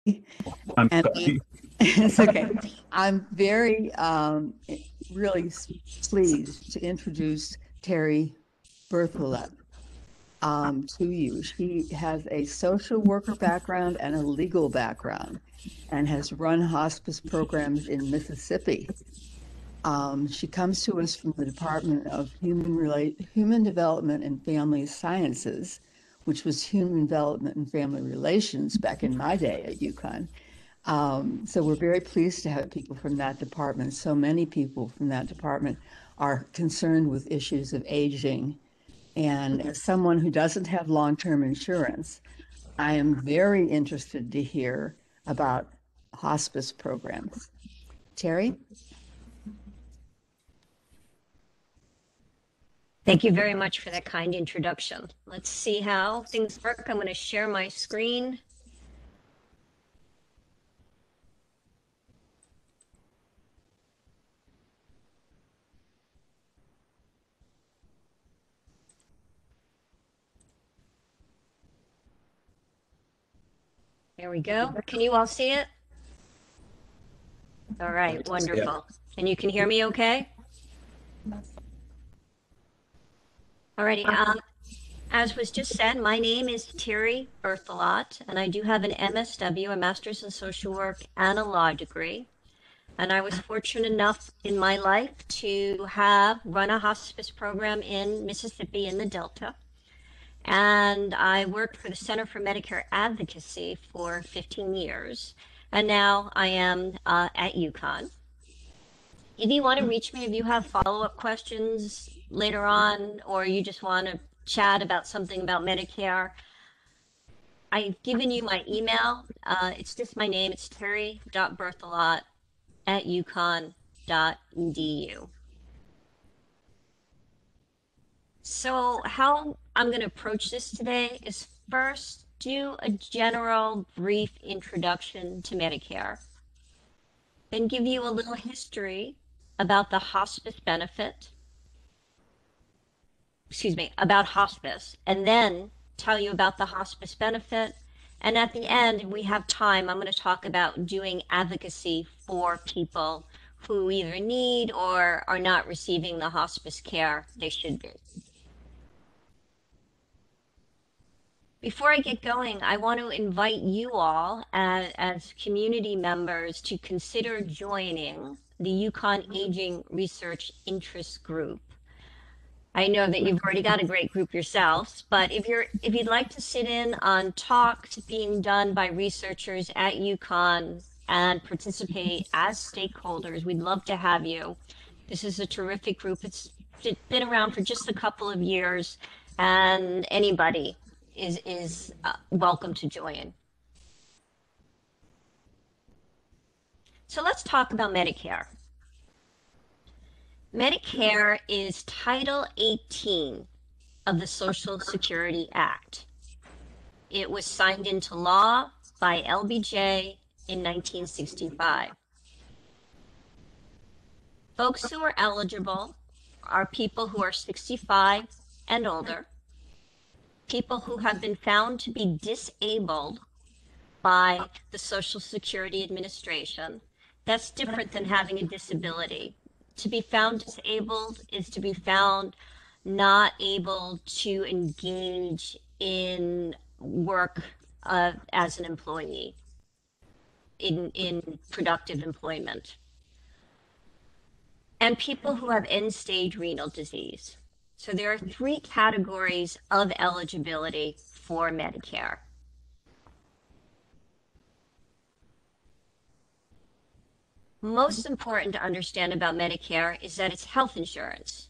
I'm And sorry. it's okay. I'm very, really pleased to introduce Terry Bertholet to you. She has a social worker background and a legal background and has run hospice programs in Mississippi. She comes to us from the Department of Human Development and Family Sciences, which was Human Development and Family Relations back in my day at UConn. So we're very pleased to have people from that department. So many people from that department are concerned with issues of aging. And as someone who doesn't have long-term insurance, I am very interested to hear about hospice programs. Terry? Thank you very much for that kind introduction. Let's see how things work. I'm going to share my screen. There we go. Can you all see it? All right, wonderful. And you can hear me okay? All righty. As was just said, my name is Terry Berthelot, and I do have an MSW, a Master's in Social Work, and a law degree. And I was fortunate enough in my life to have run a hospice program in Mississippi in the Delta. And I worked for the Center for Medicare Advocacy for 15 years. And now I am at UConn. If you want to reach me, if you have follow-up questions later on, or you just want to chat about something about Medicare, I've given you my email. It's just my name. It's terry.berthelot@uconn.edu. So how I'm going to approach this today is first do a general brief introduction to Medicare, then give you a little history about the hospice benefit, about hospice, and then tell you about the hospice benefit. And at the end, if we have time, I'm going to talk about doing advocacy for people who either need or are not receiving the hospice care they should be. Before I get going, I want to invite you all as community members to consider joining the UConn Aging Research Interest Group. I know that you've already got a great group yourselves, but if you'd like to sit in on talks being done by researchers at UConn and participate as stakeholders, we'd love to have you. This is a terrific group. It's been around for just a couple of years, and anybody is welcome to join. So let's talk about Medicare. Medicare is Title 18 of the Social Security Act. It was signed into law by LBJ in 1965. Folks who are eligible are people who are 65 and older, people who have been found to be disabled by the Social Security Administration. That's different than having a disability. To be found disabled is to be found not able to engage in work as an employee, in productive employment. And people who have end-stage renal disease. So there are three categories of eligibility for Medicare. Most important to understand about Medicare is that it's health insurance.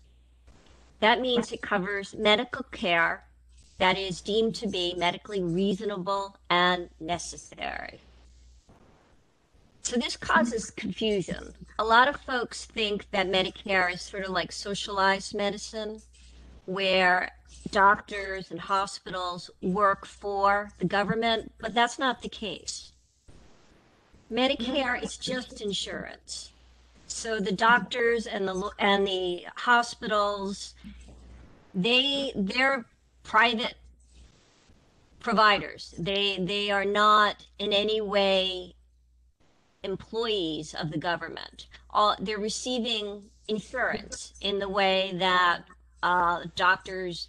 That means it covers medical care that is deemed to be medically reasonable and necessary. So this causes confusion. A lot of folks think that Medicare is sort of like socialized medicine, where doctors and hospitals work for the government, but that's not the case. Medicare is just insurance. So the doctors and the hospitals, they're private providers. They are not in any way employees of the government. They're receiving insurance in the way that doctors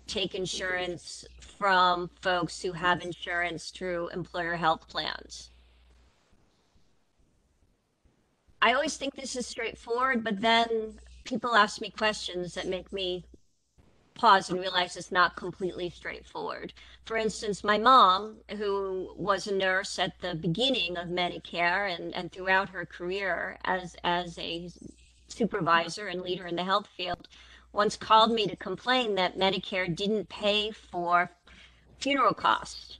take insurance from folks who have insurance through employer health plans. I always think this is straightforward, but then people ask me questions that make me pause and realize it's not completely straightforward. For instance, my mom, who was a nurse at the beginning of Medicare and throughout her career as a supervisor and leader in the health field, once called me to complain that Medicare didn't pay for funeral costs.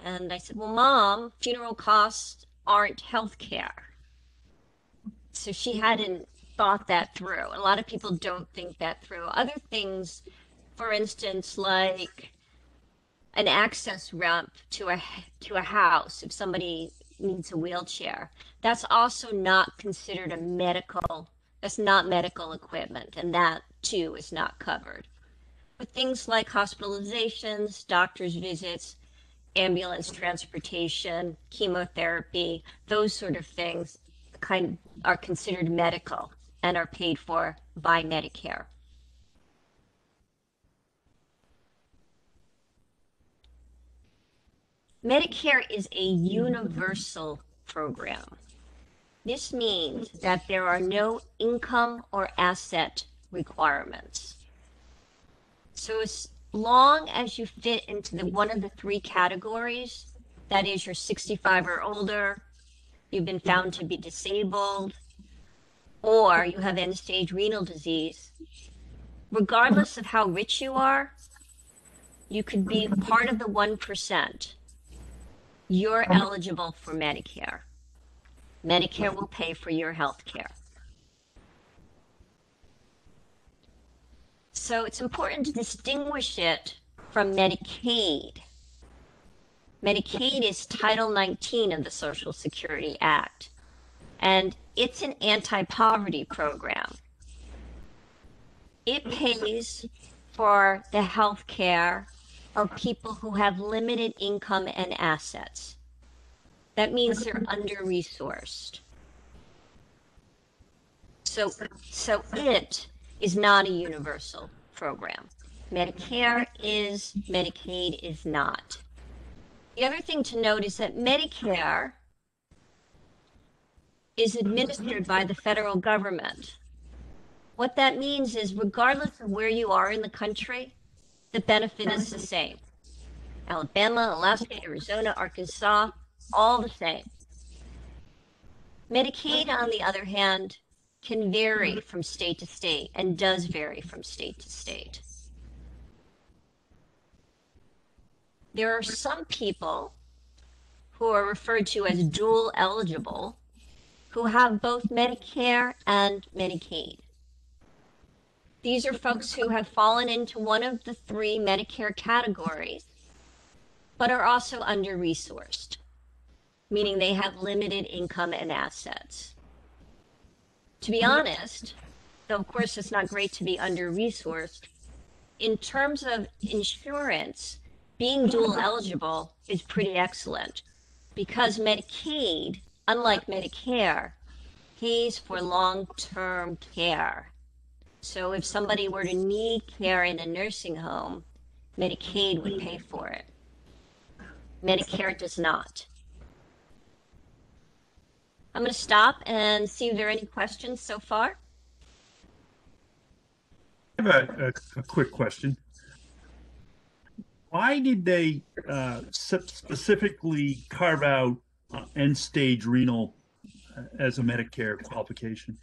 And I said, well, Mom, funeral costs aren't health care. So she hadn't thought that through. A lot of people don't think that through. Other things, for instance, like an access ramp to a house if somebody needs a wheelchair, that's also not considered that's not medical equipment, and that too is not covered. But things like hospitalizations, doctor's visits, ambulance transportation, chemotherapy, those sort of things are considered medical and are paid for by Medicare. Medicare is a universal program. This means that there are no income or asset requirements. So as long as you fit into one of the three categories, that is, you're 65 or older, you've been found to be disabled, or you have end-stage renal disease, regardless of how rich you are, you could be part of the 1%. You're eligible for Medicare. Medicare will pay for your health care. So it's important to distinguish it from Medicaid. Medicaid is Title 19 of the Social Security Act, and it's an anti-poverty program. It pays for the health care of people who have limited income and assets. That means they're under-resourced. So it is not a universal program. Medicare is, Medicaid is not. The other thing to note is that Medicare is administered by the federal government. What that means is, regardless of where you are in the country, the benefit is the same. Alabama, Alaska, Arizona, Arkansas, all the same. Medicaid, on the other hand, can vary from state to state and does vary from state to state. There are some people who are referred to as dual eligible who have both Medicare and Medicaid. These are folks who have fallen into one of the three Medicare categories, but are also under-resourced, meaning they have limited income and assets. To be honest, though of course it's not great to be under-resourced, in terms of insurance, being dual eligible is pretty excellent because Medicaid, unlike Medicare, pays for long-term care. So if somebody were to need care in a nursing home, Medicaid would pay for it. Medicare does not. I'm going to stop and see if there are any questions so far. I have a quick question. Why did they specifically carve out end-stage renal as a Medicare qualification?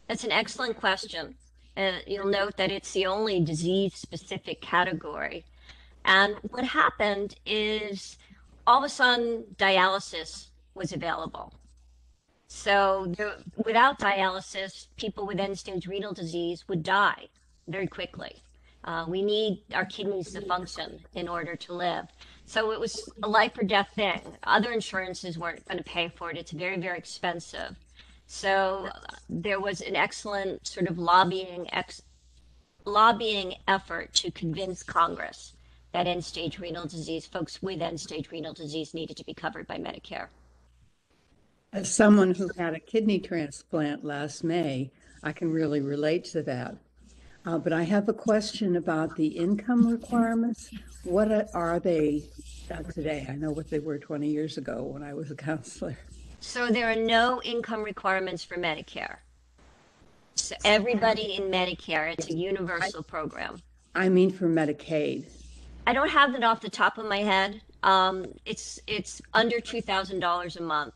That's an excellent question. You'll note that it's the only disease-specific category. And what happened is all of a sudden dialysis was available. So without dialysis, people with end-stage renal disease would die very quickly. We need our kidneys to function in order to live. So it was a life or death thing. Other insurances weren't going to pay for it. It's very, very expensive. So there was an excellent sort of lobbying effort to convince Congress that end-stage renal disease, folks with end-stage renal disease needed to be covered by Medicare. As someone who had a kidney transplant last May, I can really relate to that. But I have a question about the income requirements. What are they today? I know what they were 20 years ago when I was a counselor. So there are no income requirements for Medicare. So everybody in Medicare, it's a universal program. I mean for Medicaid. I don't have it off the top of my head. It's under $2,000 a month.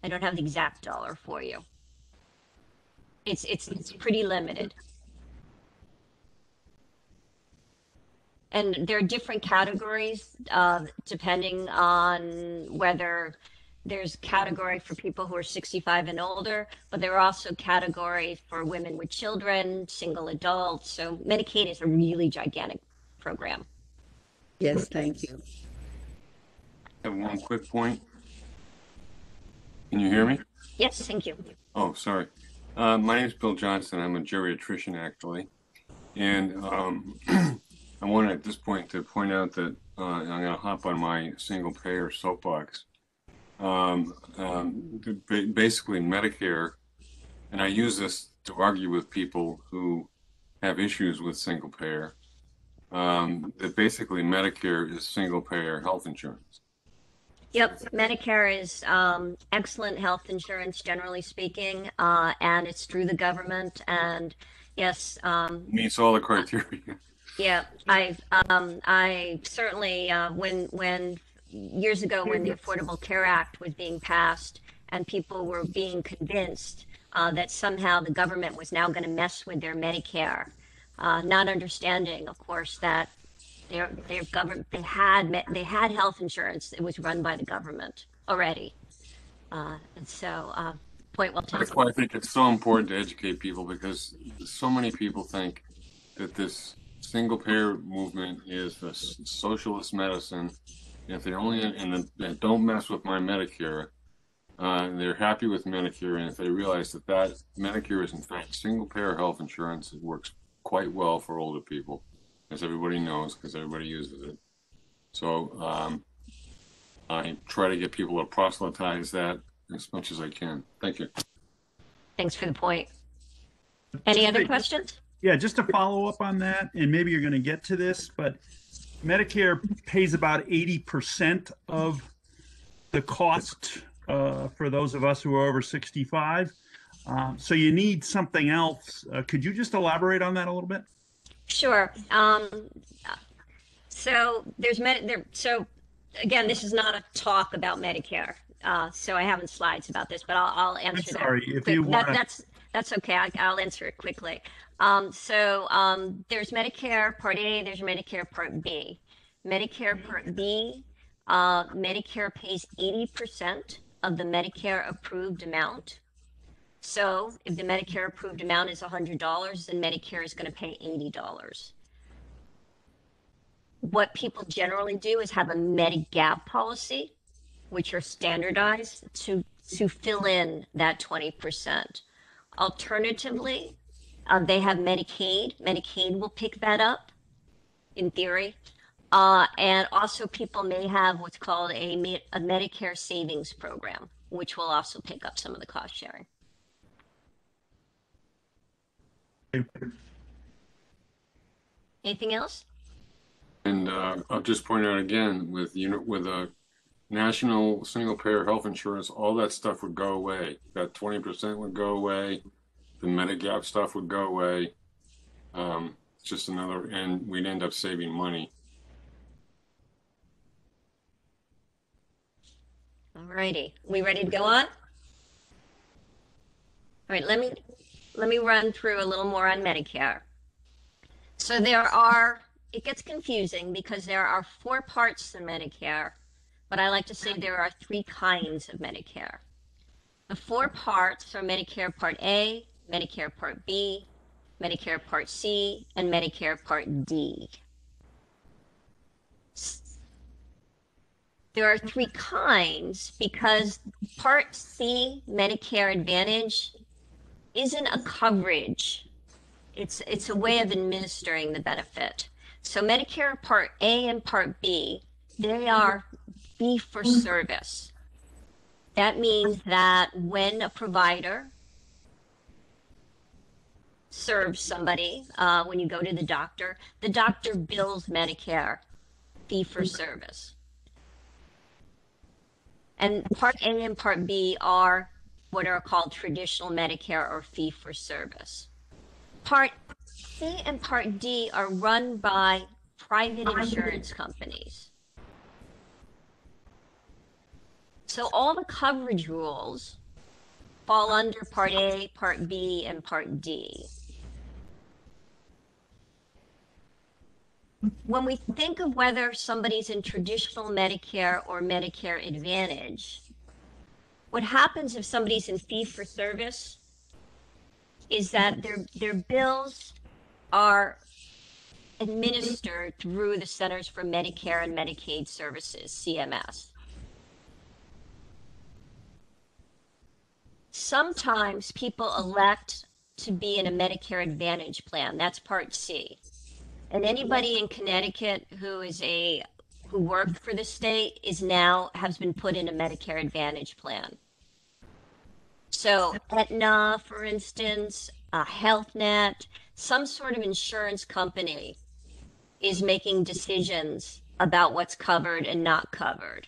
I don't have the exact dollar for you. It's pretty limited. And there are different categories depending on whether there's category for people who are 65 and older, but there are also categories for women with children, single adults. So Medicaid is a really gigantic program. Yes, thank you. I have one quick point. Can you hear me? Yes, thank you. Oh, sorry. My name is Bill Johnson. I'm a geriatrician, actually. And I want at this point to point out that I'm going to hop on my single payer soapbox. Basically, Medicare, and I use this to argue with people who have issues with single payer, that basically Medicare is single payer health insurance. Yep, Medicare is excellent health insurance, generally speaking, and it's through the government. And yes, Meets all the criteria. yeah, I certainly when years ago when the Affordable Care Act was being passed and people were being convinced that somehow the government was now going to mess with their Medicare, not understanding, of course, that their government they had health insurance. It was run by the government already, and so point well taken. That's why I think it's so important to educate people, because so many people think that this single payer movement is the socialist medicine. If they're only and don't mess with my Medicare, they're happy with Medicare. And if they realize that Medicare is in fact single payer health insurance, it works quite well for older people, as everybody knows, because everybody uses it. So I try to get people to proselytize that as much as I can. Thank you. Thanks for the point. Any other questions? Yeah, just to follow up on that, and maybe you're going to get to this, but Medicare pays about 80% of the cost for those of us who are over 65. So you need something else. Could you just elaborate on that a little bit? Sure. So there's so again, this is not a talk about Medicare. So I haven't slides about this, but I'll answer that. Sorry, if you want. That's okay. I'll answer it quickly. So there's Medicare Part A, there's Medicare Part B. Medicare Part B, Medicare pays 80% of the Medicare approved amount. So if the Medicare approved amount is $100, then Medicare is going to pay $80. What people generally do is have a Medigap policy, which are standardized to fill in that 20%. Alternatively, they have Medicaid. Medicaid will pick that up, in theory. And also people may have what's called a Medicare savings program, which will also pick up some of the cost sharing. Anything else? And I'll just point out again, with a national single payer health insurance, all that stuff would go away. That 20% would go away. The Medigap stuff would go away. It's just another, and we'd end up saving money. All righty, we ready to go on? All right, let me run through a little more on Medicare. So it gets confusing because there are 4 parts to Medicare, but I like to say there are 3 kinds of Medicare. The 4 parts are Medicare Part A, Medicare Part B, Medicare Part C, and Medicare Part D. There are 3 kinds because Part C, Medicare Advantage, isn't a coverage. It's a way of administering the benefit. So Medicare Part A and Part B, they are fee for service. That means that when a provider serves somebody, when you go to the doctor bills Medicare fee for service. And Part A and Part B are what are called traditional Medicare or fee for service. Part C and Part D are run by private insurance companies. So all the coverage rules fall under Part A, Part B, and Part D. When we think of whether somebody's in traditional Medicare or Medicare Advantage, what happens if somebody's in fee for service is that their bills are administered through the Centers for Medicare and Medicaid Services, CMS. Sometimes people elect to be in a Medicare Advantage plan. That's Part C. And anybody in Connecticut who worked for the state has been put in a Medicare Advantage plan. So Aetna, for instance, HealthNet, some sort of insurance company is making decisions about what's covered and not covered.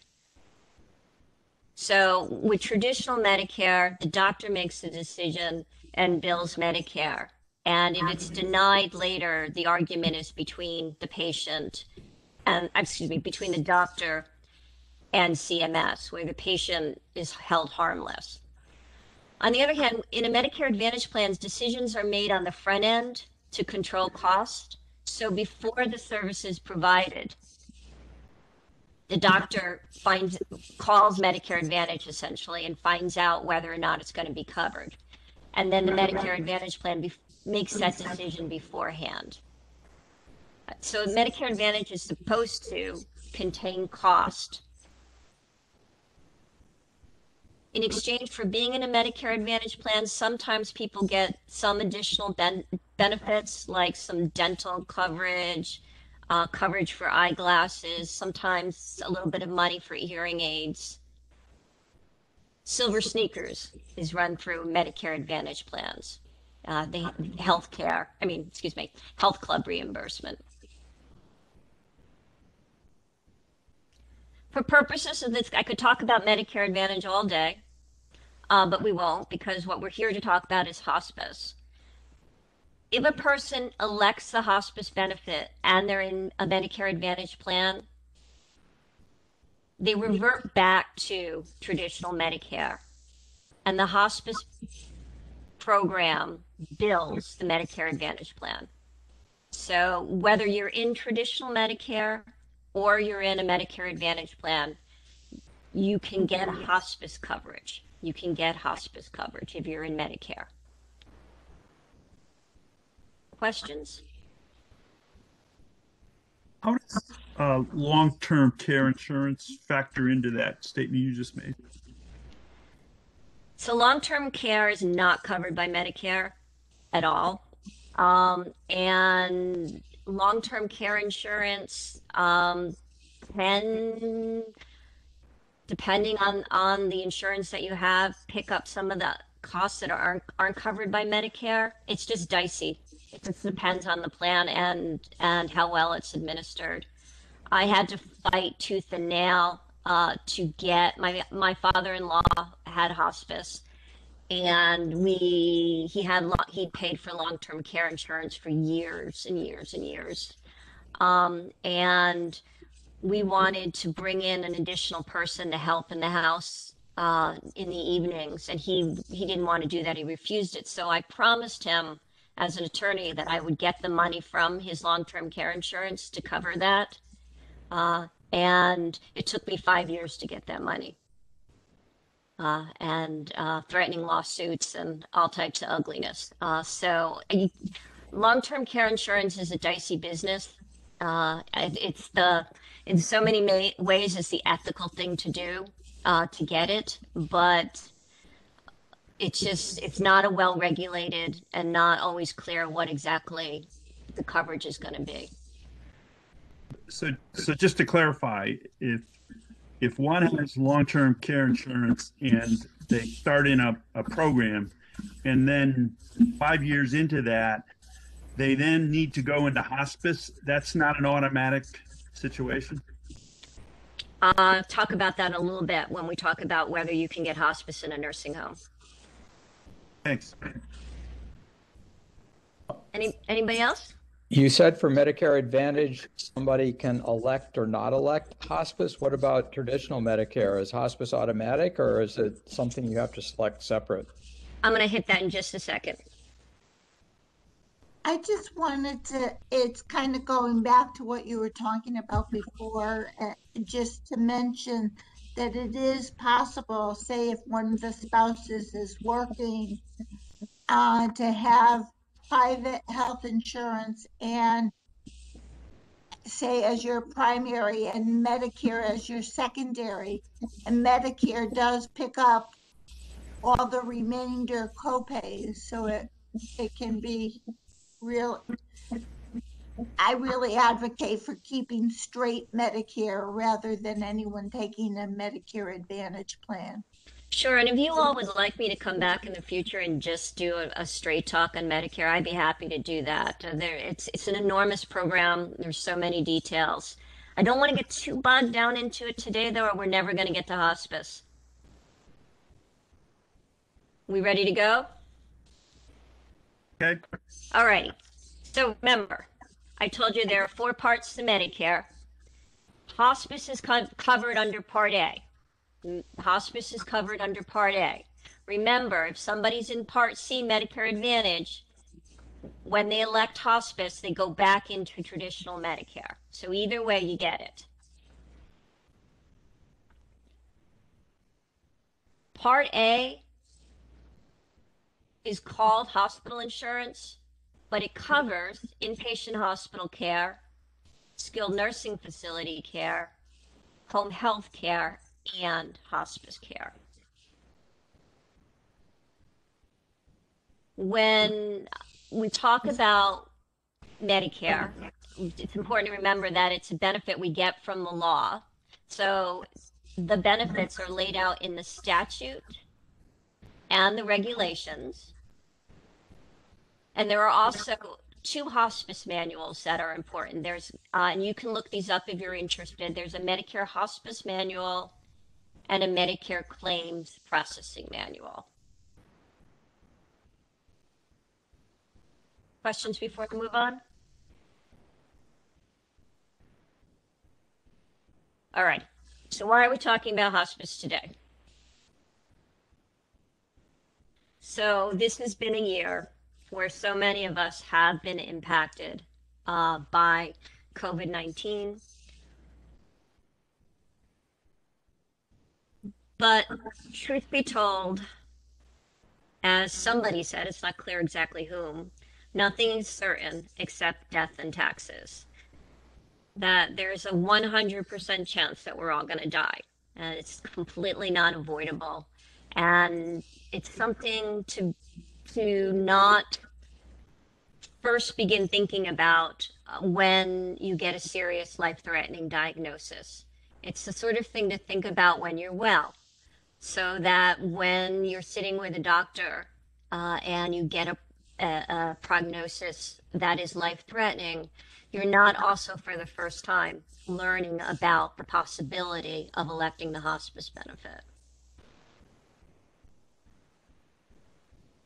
So with traditional Medicare, the doctor makes the decision and bills Medicare. And if it's denied later, the argument is between the patient and, between the doctor and CMS, where the patient is held harmless. On the other hand, in a Medicare Advantage plan, decisions are made on the front end to control cost. So before the service is provided, the doctor calls Medicare Advantage essentially and finds out whether or not it's going to be covered. And then the Medicare Advantage plan makes that decision beforehand. So Medicare Advantage is supposed to contain cost. In exchange for being in a Medicare Advantage plan, sometimes people get some additional benefits like some dental coverage, coverage for eyeglasses, sometimes a little bit of money for hearing aids. Silver Sneakers is run through Medicare Advantage plans. The health club reimbursement. For purposes of this, I could talk about Medicare Advantage all day, but we won't, because what we're here to talk about is hospice. If a person elects the hospice benefit and they're in a Medicare Advantage plan, they revert back to traditional Medicare. And the hospice program bills the Medicare Advantage plan. So whether you're in traditional Medicare or you're in a Medicare Advantage plan, you can get hospice coverage. You can get hospice coverage if you're in Medicare. Questions? How does long-term care insurance factor into that statement you just made? So long-term care is not covered by Medicare at all. And long-term care insurance can, depending on the insurance that you have, pick up some of the costs that aren't covered by Medicare. It's just dicey. It just depends on the plan and how well it's administered. I had to fight tooth and nail to get my father-in-law had hospice, and he'd paid for long-term care insurance for years and years and years, and we wanted to bring in an additional person to help in the house in the evenings, and he didn't want to do that. He refused it. So I promised him as an attorney that I would get the money from his long-term care insurance to cover that. And it took me 5 years to get that money. And threatening lawsuits and all types of ugliness. So long-term care insurance is a dicey business. In so many ways, it's the ethical thing to do to get it, but it's not a well-regulated and not always clear what exactly the coverage is going to be. So just to clarify, if one has long-term care insurance and they start in a program, and then 5 years into that, they then need to go into hospice, that's not an automatic situation? Talk about that a little bit when we talk about whether you can get hospice in a nursing home. Thanks. Anybody else? You said for Medicare Advantage, somebody can elect or not elect hospice. What about traditional Medicare? Is hospice automatic, or is it something you have to select separate? I'm going to hit that in just a second. I just wanted to, it's kind of going back to what you were talking about before, just to mention that it is possible, say if one of the spouses is working, to have private health insurance and say as your primary and Medicare as your secondary, and Medicare does pick up all the remainder copays, so it can be real. I really advocate for keeping straight Medicare rather than anyone taking a Medicare Advantage plan. Sure, and if you all would like me to come back in the future and just do a straight talk on Medicare, I'd be happy to do that. It's an enormous program. There's so many details. I don't want to get too bogged down into it today, though, or we're never going to get to hospice. We ready to go? Okay. All righty. So remember, I told you there are 4 parts to Medicare. Hospice is covered under Part A. Hospice is covered under Part A. Remember, if somebody's in Part C, Medicare Advantage, when they elect hospice, they go back into traditional Medicare. So either way, you get it. Part A is called hospital insurance, but it covers inpatient hospital care, skilled nursing facility care, home health care, and hospice care. When we talk about Medicare, it's important to remember that it's a benefit we get from the law. So the benefits are laid out in the statute and the regulations. And there are also 2 hospice manuals that are important. There's, and you can look these up if you're interested. There's a Medicare Hospice Manual and a Medicare Claims Processing Manual. Questions before we move on? All right. So why are we talking about hospice today? So this has been a year where so many of us have been impacted by COVID-19. But truth be told, as somebody said, it's not clear exactly whom, nothing is certain except death and taxes. That there's a 100% chance that we're all going to die. And it's completely not avoidable. And it's something to not first begin thinking about when you get a serious life-threatening diagnosis. It's the sort of thing to think about when you're well, so that when you're sitting with a doctor and you get a prognosis that is life-threatening, you're not also for the first time learning about the possibility of electing the hospice benefit.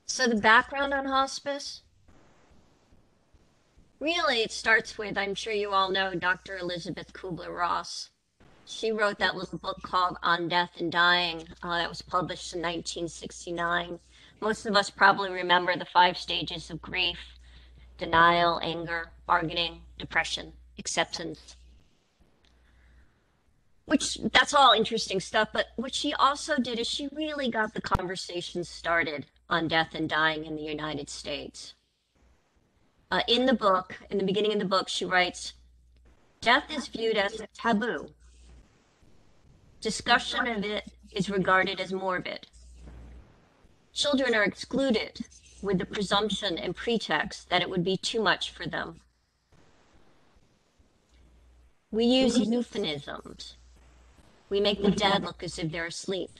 So the background on hospice, really it starts with, I'm sure you all know, Dr. Elizabeth Kubler-Ross. She wrote that little book called On Death and Dying that was published in 1969. Most of us probably remember the 5 stages of grief: denial, anger, bargaining, depression, acceptance. Which, that's all interesting stuff, but what she also did is she really got the conversation started on death and dying in the United States. In the book, in the beginning of the book, she writes, "Death is viewed as taboo. Discussion of it is regarded as morbid. Children are excluded with the presumption and pretext that it would be too much for them. We use euphemisms. We make the dead look as if they're asleep.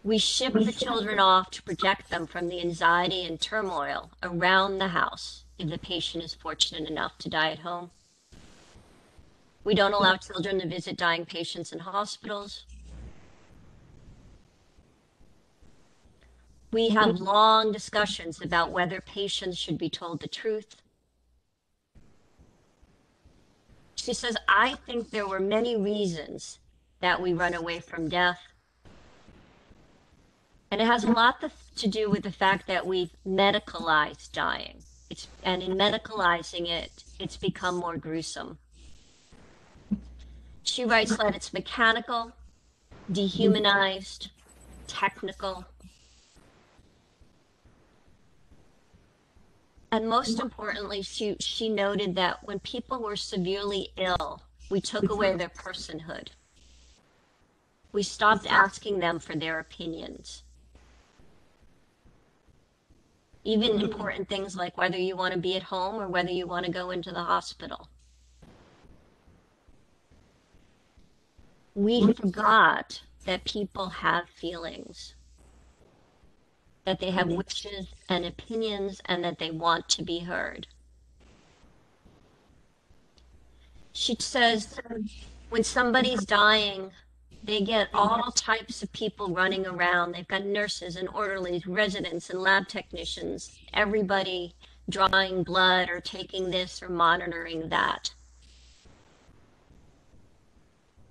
We ship the children off to protect them from the anxiety and turmoil around the house if the patient is fortunate enough to die at home. We don't allow children to visit dying patients in hospitals. We have long discussions about whether patients should be told the truth. She says, I think there were many reasons that we run away from death. And it has a lot to do with the fact that we've medicalized dying. And in medicalizing it, it's become more gruesome. She writes that it's mechanical, dehumanized, technical. And most importantly, she noted that when people were severely ill, we took away their personhood. We stopped asking them for their opinions. Even important things like whether you want to be at home or whether you want to go into the hospital. We forgot that people have feelings, that they have wishes and opinions, and that they want to be heard. She says, when somebody's dying, they get all types of people running around. They've got nurses and orderlies, residents and lab technicians, everybody drawing blood or taking this or monitoring that.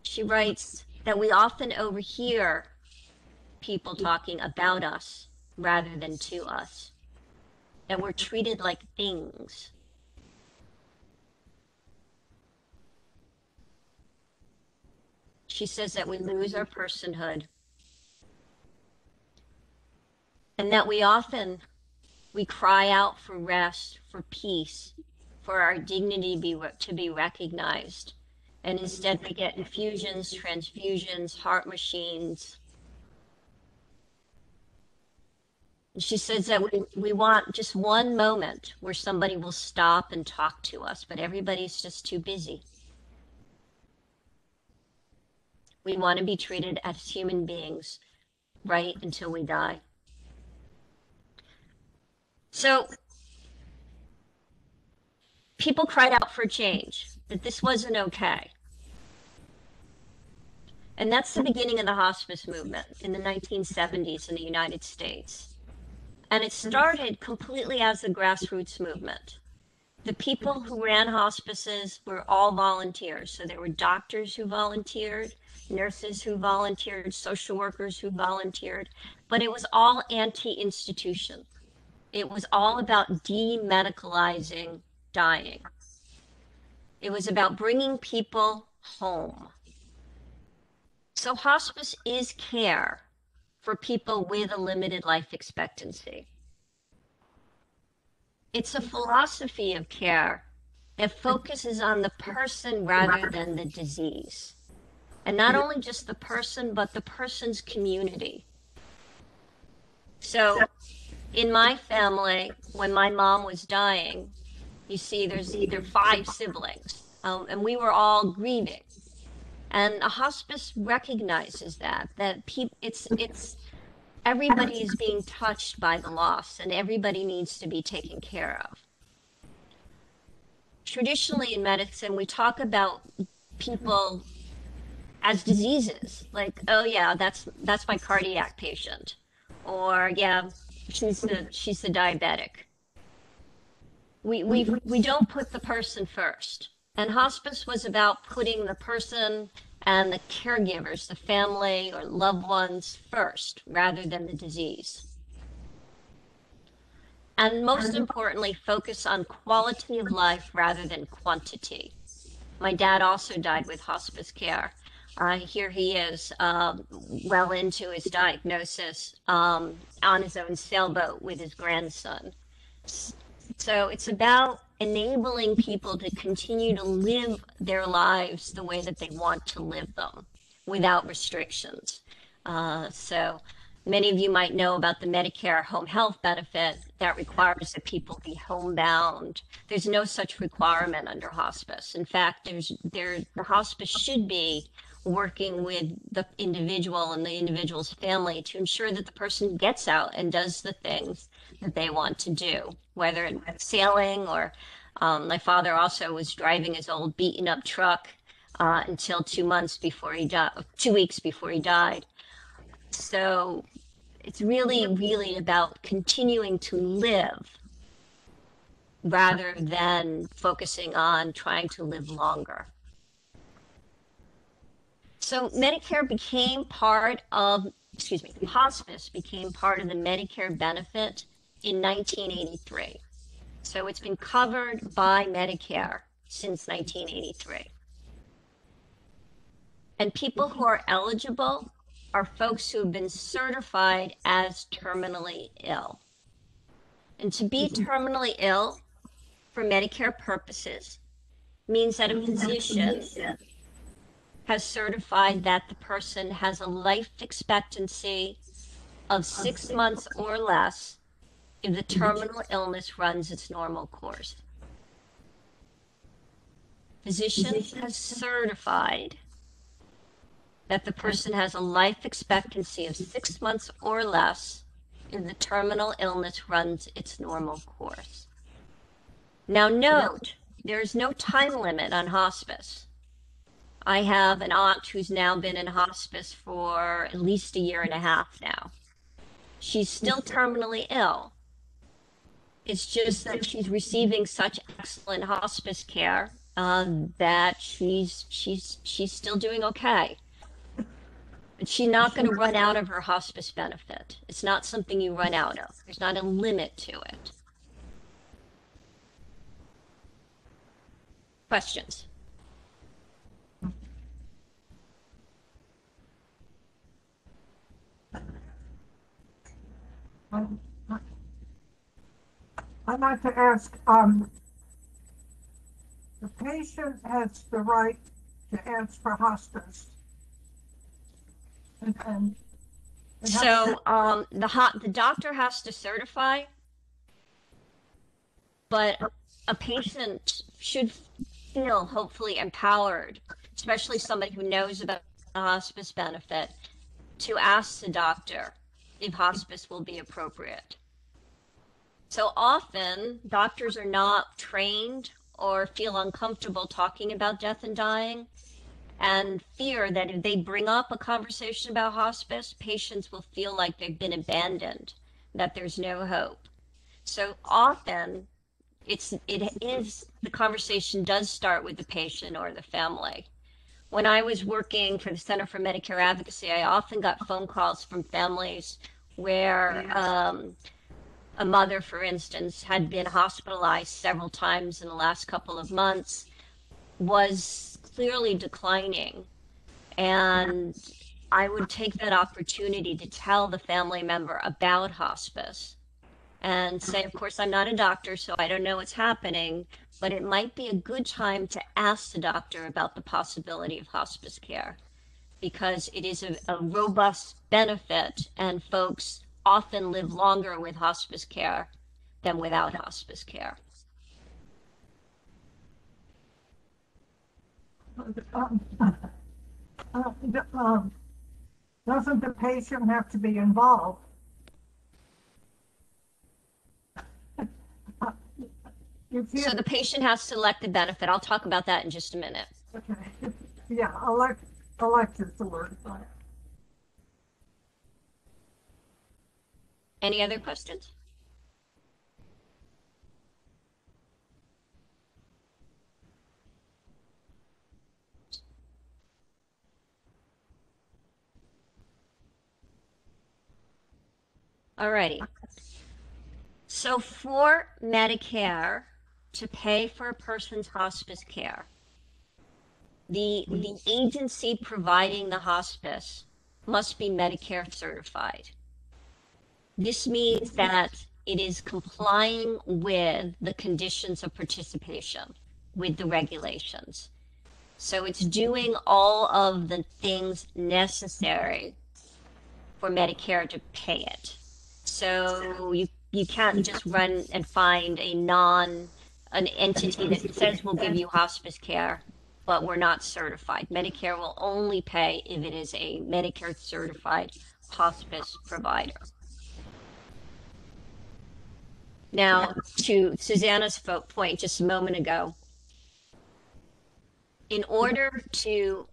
She writes that we often overhear people talking about us rather than to us, that we're treated like things. She says that we lose our personhood, and that we cry out for rest, for peace, for our dignity to be recognized. And instead we get infusions, transfusions, heart machines. And she says that we want just one moment where somebody will stop and talk to us, but everybody's just too busy. We want to be treated as human beings right until we die. So people cried out for change, that this wasn't okay. And that's the beginning of the hospice movement in the 1970s in the United States. And it started completely as a grassroots movement. The people who ran hospices were all volunteers. So there were doctors who volunteered, nurses who volunteered, social workers who volunteered, but it was all anti-institution. It was all about demedicalizing dying. It was about bringing people home. So hospice is care for people with a limited life expectancy. It's a philosophy of care that focuses on the person rather than the disease. And not only just the person, but the person's community. So in my family, when my mom was dying, you see there are 5 siblings, and we were all grieving. And a hospice recognizes that it's everybody is being touched by the loss, and everybody needs to be taken care of. Traditionally in medicine, we talk about people as diseases, like, oh yeah, that's my cardiac patient, or yeah, she's the diabetic. We don't put the person first. And hospice was about putting the person and the caregivers, the family or loved ones first, rather than the disease. And most importantly, focus on quality of life rather than quantity. My dad also died with hospice care. Here he is, well into his diagnosis, on his own sailboat with his grandson. So it's about enabling people to continue to live their lives the way that they want to live them without restrictions. So Many of you might know about the Medicare home health benefit that requires that people be homebound. There's no such requirement under hospice. In fact, the hospice should be working with the individual and the individual's family to ensure that the person gets out and does the things that they want to do, whether it's sailing or my father also was driving his old beaten up truck until 2 months before he died, 2 weeks before he died. So it's really, really about continuing to live rather than focusing on trying to live longer. So Medicare became part of, hospice became part of the Medicare benefit in 1983. So it's been covered by Medicare since 1983. And people who are eligible are folks who have been certified as terminally ill. And to be terminally ill for Medicare purposes means that a physician has certified that the person has a life expectancy of 6 months or less if the terminal illness runs its normal course. Physician has certified that the person has a life expectancy of 6 months or less if the terminal illness runs its normal course. Now note, there is no time limit on hospice. I have an aunt who's now been in hospice for at least 1.5 years now. She's still terminally ill. It's just that she's receiving such excellent hospice care that she's still doing okay. But she's not going to run out of her hospice benefit. It's not something you run out of. There's not a limit to it. Questions? I'd like to ask, the patient has the right to ask for hospice. So the doctor has to certify, but a patient should feel hopefully empowered, especially somebody who knows about the hospice benefit, to ask the doctor if hospice will be appropriate. So often doctors are not trained or feel uncomfortable talking about death and dying, and fear that if they bring up a conversation about hospice, patients will feel like they've been abandoned, that there's no hope. So often the conversation does start with the patient or the family. When I was working for the Center for Medicare Advocacy, I often got phone calls from families where a mother, for instance, had been hospitalized several times in the last couple of months, was clearly declining. And I would take that opportunity to tell the family member about hospice and say, of course, I'm not a doctor, so I don't know what's happening, but it might be a good time to ask the doctor about the possibility of hospice care, because it is a robust benefit, and folks often live longer with hospice care than without hospice care. Doesn't the patient have to be involved? So the patient has to select the benefit. I'll talk about that in just a minute. Okay. Yeah, elect is the word. Any other questions? Alrighty. So for Medicare to pay for a person's hospice care, the agency providing the hospice must be Medicare certified. This means that it is complying with the conditions of participation, with the regulations. So it's doing all of the things necessary for Medicare to pay it. So you can't just run and find an entity that says we'll give you hospice care, but we're not certified. Medicare will only pay if it is a Medicare certified hospice provider. Now, to Susanna's point just a moment ago, in order to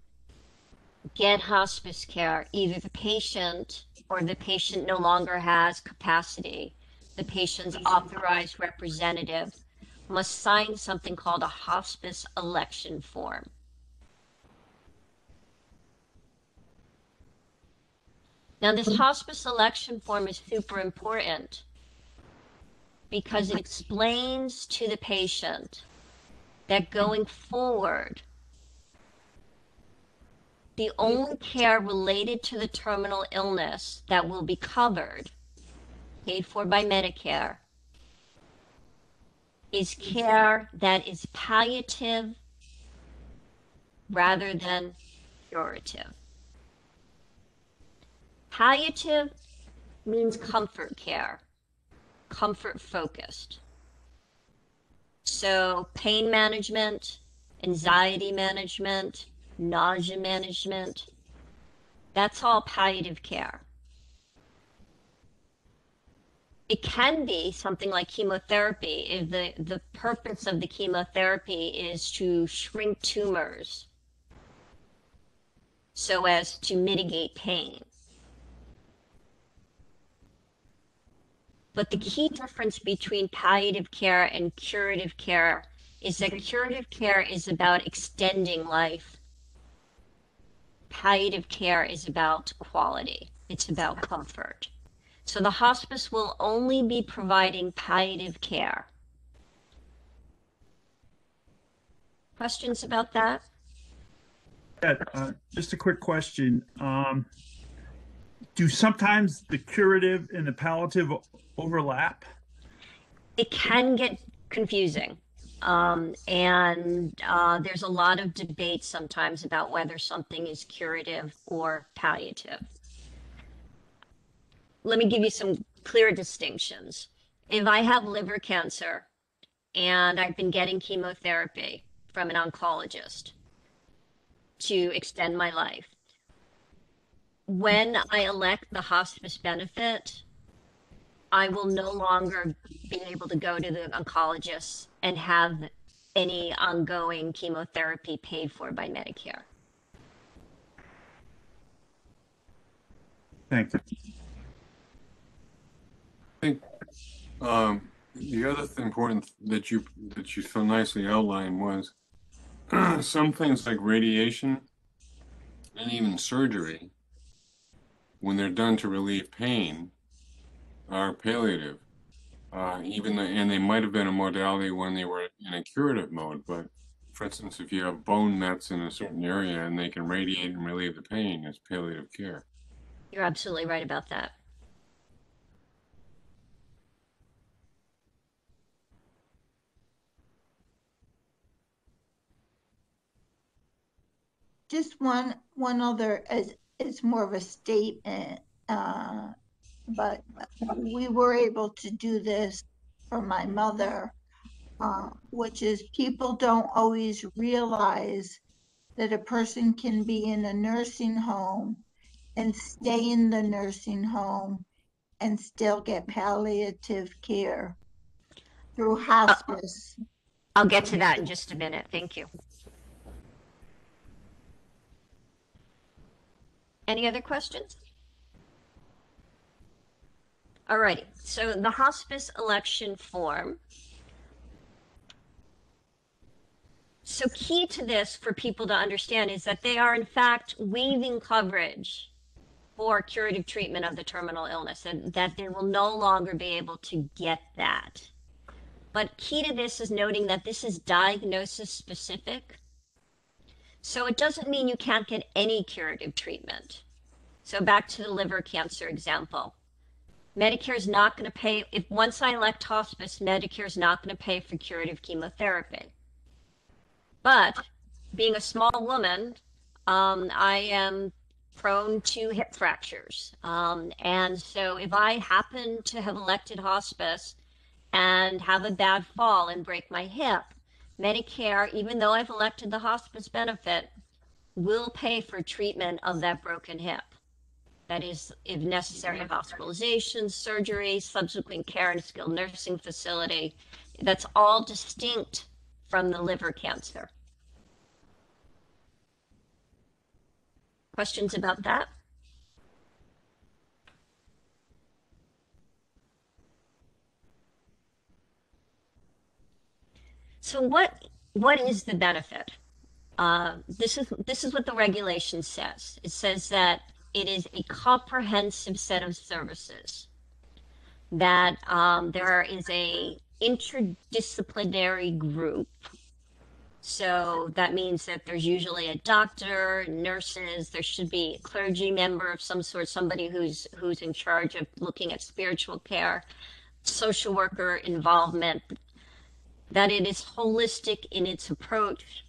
get hospice care, either the patient or the patient no longer has capacity, the patient's authorized representative must sign something called a hospice election form. Now, this hospice election form is super important because it explains to the patient that going forward, the only care related to the terminal illness that will be covered, paid for by Medicare, is care that is palliative rather than curative. Palliative means comfort care, comfort focused. So pain management, anxiety management, nausea management, that's all palliative care. It can be something like chemotherapy if the purpose of the chemotherapy is to shrink tumors so as to mitigate pain. But the key difference between palliative care and curative care is that curative care is about extending life. Palliative care is about quality. It's about comfort. So the hospice will only be providing palliative care. Questions about that? Yeah, just a quick question. Do sometimes the curative and the palliative overlap? It can get confusing. There's a lot of debate sometimes about whether something is curative or palliative. Let me give you some clear distinctions. If I have liver cancer and I've been getting chemotherapy from an oncologist to extend my life, when I elect the hospice benefit, I will no longer be able to go to the oncologist and have any ongoing chemotherapy paid for by Medicare. Thank you. I think the other important that you so nicely outlined was some things like radiation and even surgery, when they're done to relieve pain, are palliative. And they might have been a modality when they were in a curative mode. But for instance, if you have bone mets in a certain area and they can radiate and relieve the pain, it's palliative care. You're absolutely right about that. Just one other, it's more of a statement, but we were able to do this for my mother, which is people don't always realize that a person can be in a nursing home and stay in the nursing home and still get palliative care through hospice. I'll get to that in just a minute. Thank you. Any other questions? All righty. So the hospice election form. So key to this for people to understand is that they are in fact waiving coverage for curative treatment of the terminal illness, and that they will no longer be able to get that. But key to this is noting that this is diagnosis specific. So it doesn't mean you can't get any curative treatment. So back to the liver cancer example. Medicare is not going to pay, if once I elect hospice, Medicare is not going to pay for curative chemotherapy. But being a small woman, I am prone to hip fractures. And so if I happen to have elected hospice and have a bad fall and break my hip, Medicare, even though I've elected the hospice benefit, will pay for treatment of that broken hip. That is, if necessary, hospitalization, surgery, subsequent care in a skilled nursing facility. That's all distinct from the liver cancer. Questions about that? So what is the benefit? This is what the regulation says. It says that it is a comprehensive set of services, that there is a interdisciplinary group. So that means that there's usually a doctor, nurses, there should be a clergy member of some sort, somebody who's in charge of looking at spiritual care, social worker involvement, that it is holistic in its approach,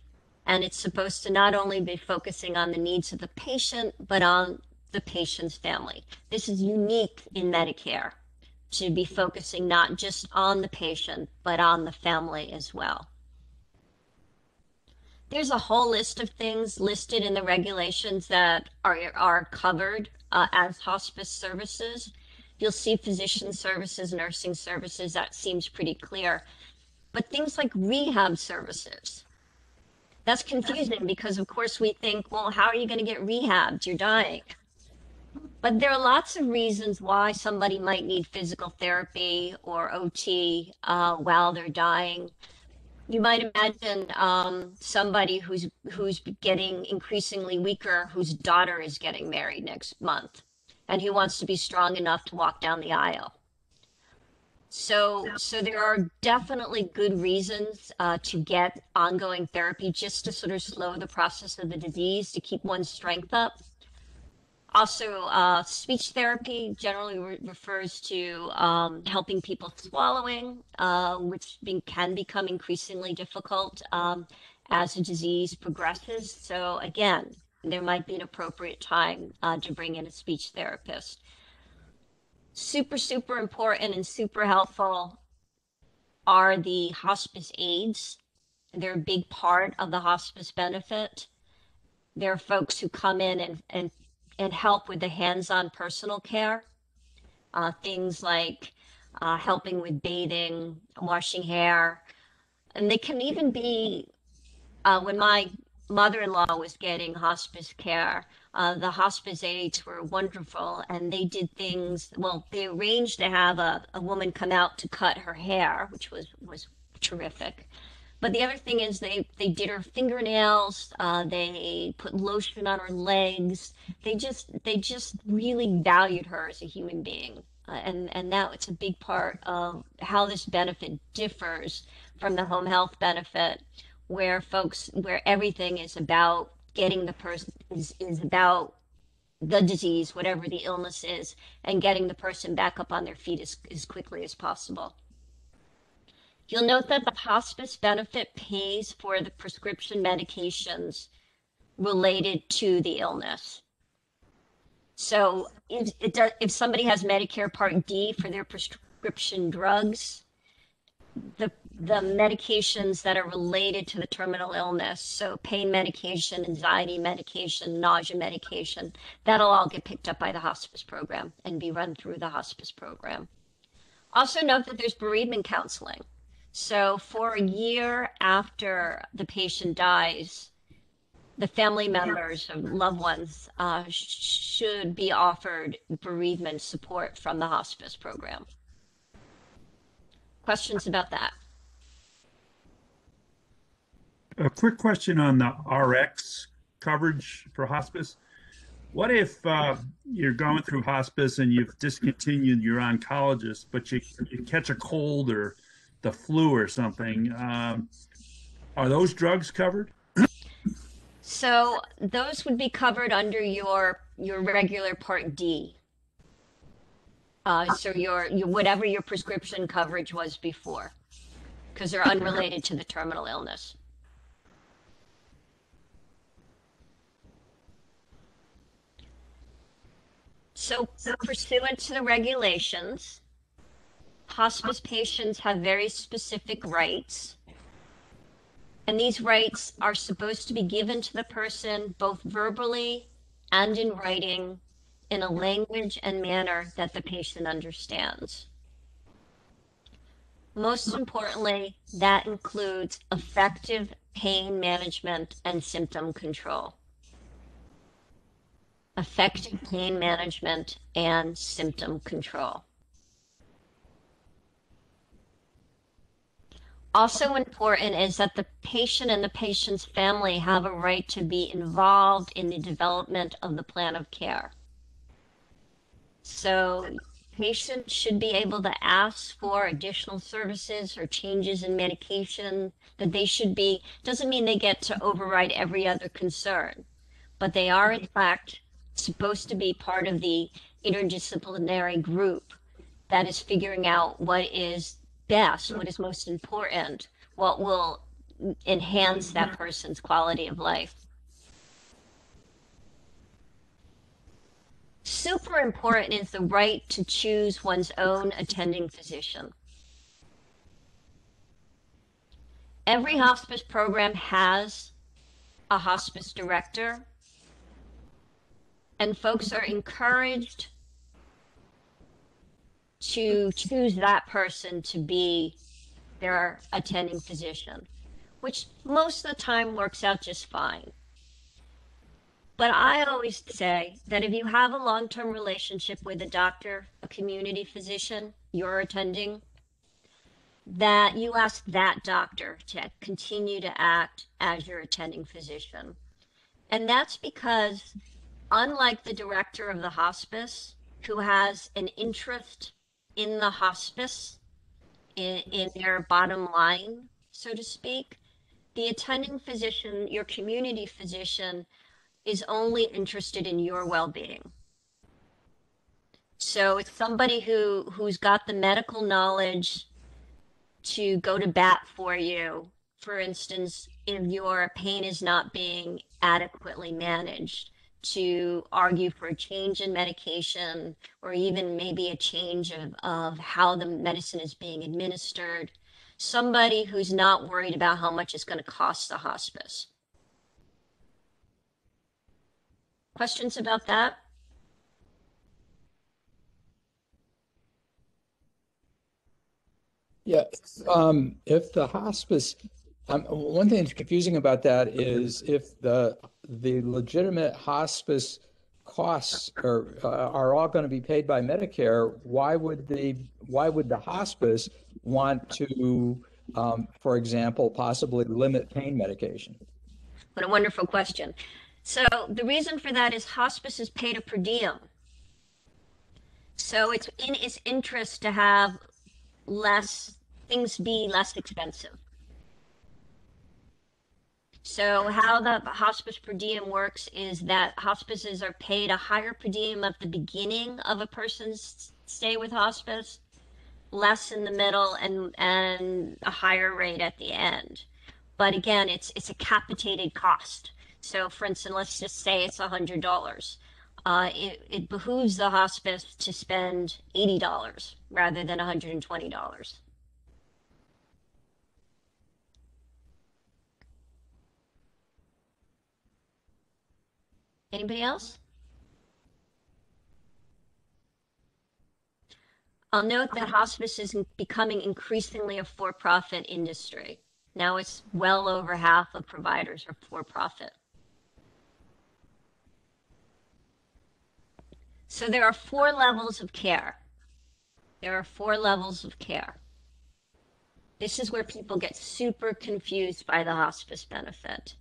and it's supposed to not only be focusing on the needs of the patient, but on the patient's family. This is unique in Medicare, to be focusing not just on the patient, but on the family as well. There's a whole list of things listed in the regulations that are covered as hospice services. You'll see physician services, nursing services, that seems pretty clear. But things like rehab services, that's confusing because of course we think, well, how are you going to get rehabbed? You're dying. But there are lots of reasons why somebody might need physical therapy or OT while they're dying. You might imagine somebody who's getting increasingly weaker, whose daughter is getting married next month, and who wants to be strong enough to walk down the aisle. So there are definitely good reasons to get ongoing therapy just to sort of slow the process of the disease, to keep one's strength up. Also, speech therapy generally refers to helping people swallowing, which can become increasingly difficult as the disease progresses. So again, there might be an appropriate time to bring in a speech therapist. Super, super important and super helpful are the hospice aides. They're a big part of the hospice benefit. They're folks who come in and help with the hands-on personal care, things like helping with bathing, washing hair. And they can even be, when my mother-in-law was getting hospice care, the hospice aides were wonderful, and they did things, well, they arranged to have a woman come out to cut her hair, which was terrific. But the other thing is they did her fingernails, they put lotion on her legs. They just really valued her as a human being. And now it's a big part of how this benefit differs from the home health benefit, where everything is about getting the person, is about the disease, whatever the illness is, and getting the person back up on their feet as quickly as possible. You'll note that the hospice benefit pays for the prescription medications related to the illness. So if somebody has Medicare Part D for their prescription drugs, the medications that are related to the terminal illness, so pain medication, anxiety medication, nausea medication, that'll all get picked up by the hospice program and be run through the hospice program. Also note that there's bereavement counseling. So for a year after the patient dies, the family members of loved ones should be offered bereavement support from the hospice program. Questions about that? A quick question on the RX coverage for hospice. What if you're going through hospice and you've discontinued your oncologist, but you catch a cold or the flu or something? Are those drugs covered? So those would be covered under your regular Part D. So your whatever your prescription coverage was before, because they're unrelated to the terminal illness. So pursuant to the regulations, hospice patients have very specific rights. And these rights are supposed to be given to the person both verbally and in writing in a language and manner that the patient understands. Most importantly, that includes effective pain management and symptom control. Effective pain management and symptom control. Also important is that the patient and the patient's family have a right to be involved in the development of the plan of care. So patients should be able to ask for additional services or changes in medication that they should be, doesn't mean they get to override every other concern, but they are in fact supposed to be part of the interdisciplinary group that is figuring out what is best, what is most important, what will enhance that person's quality of life. Super important is the right to choose one's own attending physician. Every hospice program has a hospice director, and folks are encouraged to choose that person to be their attending physician, which most of the time works out just fine. But I always say that if you have a long-term relationship with a doctor, a community physician, you're attending, that you ask that doctor to continue to act as your attending physician. And that's because, unlike the director of the hospice, who has an interest in the hospice, in their bottom line, so to speak, the attending physician, your community physician, is only interested in your well-being. So it's somebody who's got the medical knowledge to go to bat for you. For instance, if your pain is not being adequately managed, to argue for a change in medication, or even maybe a change of how the medicine is being administered. Somebody who's not worried about how much it's going to cost the hospice. Questions about that? Yeah, if the hospice, one thing that's confusing about that is if the legitimate hospice costs are all going to be paid by Medicare, why would the hospice want to, for example, possibly limit pain medication? What a wonderful question. So the reason for that is hospice is paid a per diem. So it's in its interest to have things be less expensive. So how the hospice per diem works is that hospices are paid a higher per diem at the beginning of a person's stay with hospice, less in the middle, and a higher rate at the end. But again, it's a capitated cost. So for instance, let's just say it's $100. It behooves the hospice to spend $80 rather than $120. Anybody else? I'll note that hospice is becoming increasingly a for-profit industry. Now it's well over half of providers are for-profit. So there are 4 levels of care. There are 4 levels of care. This is where people get super confused by the hospice benefit.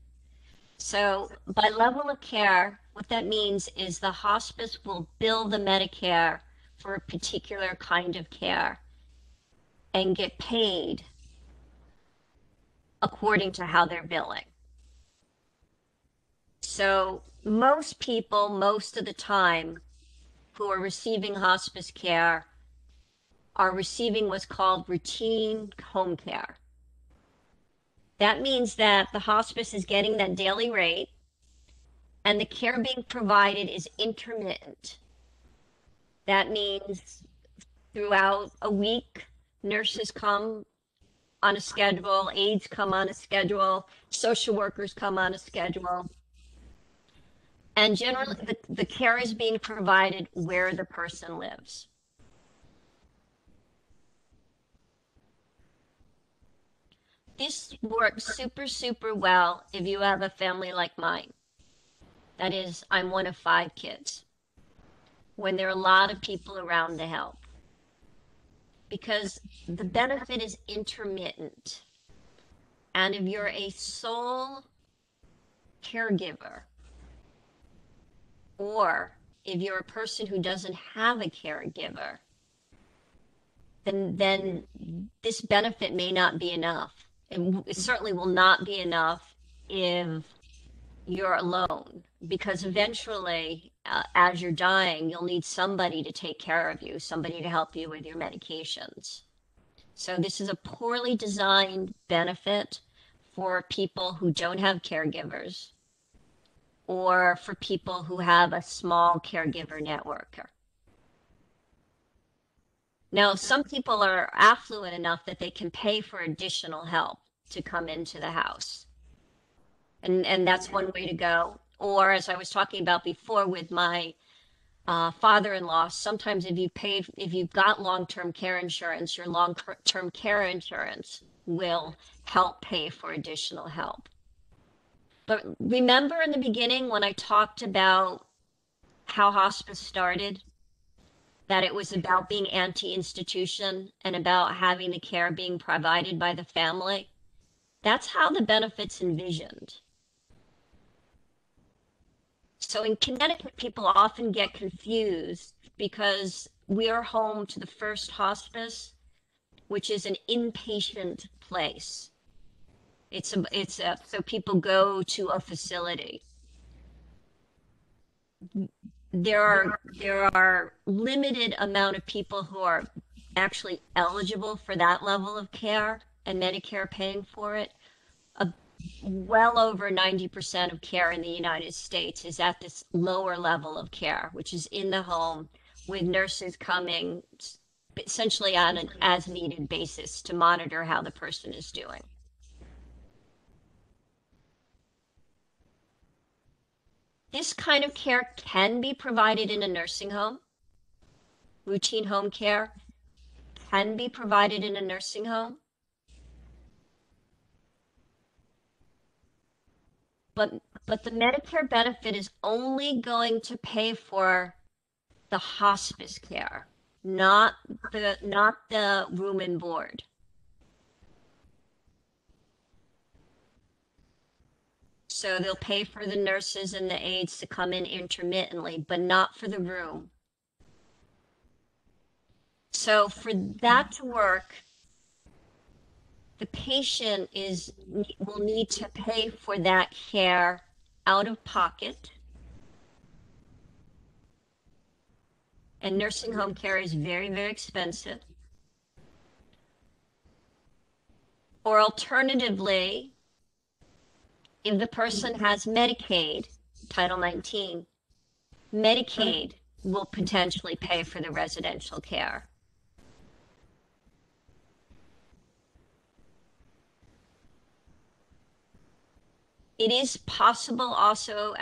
So by level of care, what that means is the hospice will bill the Medicare for a particular kind of care and get paid according to how they're billing. So most people, most of the time, who are receiving hospice care are receiving what's called routine home care. That means that the hospice is getting that daily rate and the care being provided is intermittent. That means throughout a week, nurses come on a schedule, aides come on a schedule, social workers come on a schedule. And generally, the care is being provided where the person lives. This works super, super well if you have a family like mine. That is, I'm one of 5 kids, when there are a lot of people around to help. Because the benefit is intermittent. And if you're a sole caregiver, or if you're a person who doesn't have a caregiver, then this benefit may not be enough. It certainly will not be enough if you're alone, because eventually, as you're dying, you'll need somebody to take care of you, somebody to help you with your medications. So this is a poorly designed benefit for people who don't have caregivers, or for people who have a small caregiver network. Now, some people are affluent enough that they can pay for additional help to come into the house. And that's one way to go. Or as I was talking about before with my father-in-law, sometimes if you've got long-term care insurance, your long-term care insurance will help pay for additional help. But remember in the beginning when I talked about how hospice started, that it was about being anti-institution and about having the care being provided by the family? That's how the benefits envisioned. So in Connecticut, people often get confused because we are home to the first hospice, which is an inpatient place. So people go to a facility. There are limited amount of people who are actually eligible for that level of care, and Medicare paying for it. Well over 90% of care in the United States is at this lower level of care, which is in the home, with nurses coming essentially on an as-needed basis to monitor how the person is doing. This kind of care can be provided in a nursing home. Routine home care can be provided in a nursing home. But the Medicare benefit is only going to pay for the hospice care, not the room and board. So they'll pay for the nurses and the aides to come in intermittently, but not for the room. So for that to work, the patient will need to pay for that care out of pocket. And nursing home care is very, very expensive. Or alternatively, if the person has Medicaid, Title 19, Medicaid will potentially pay for the residential care. It is possible also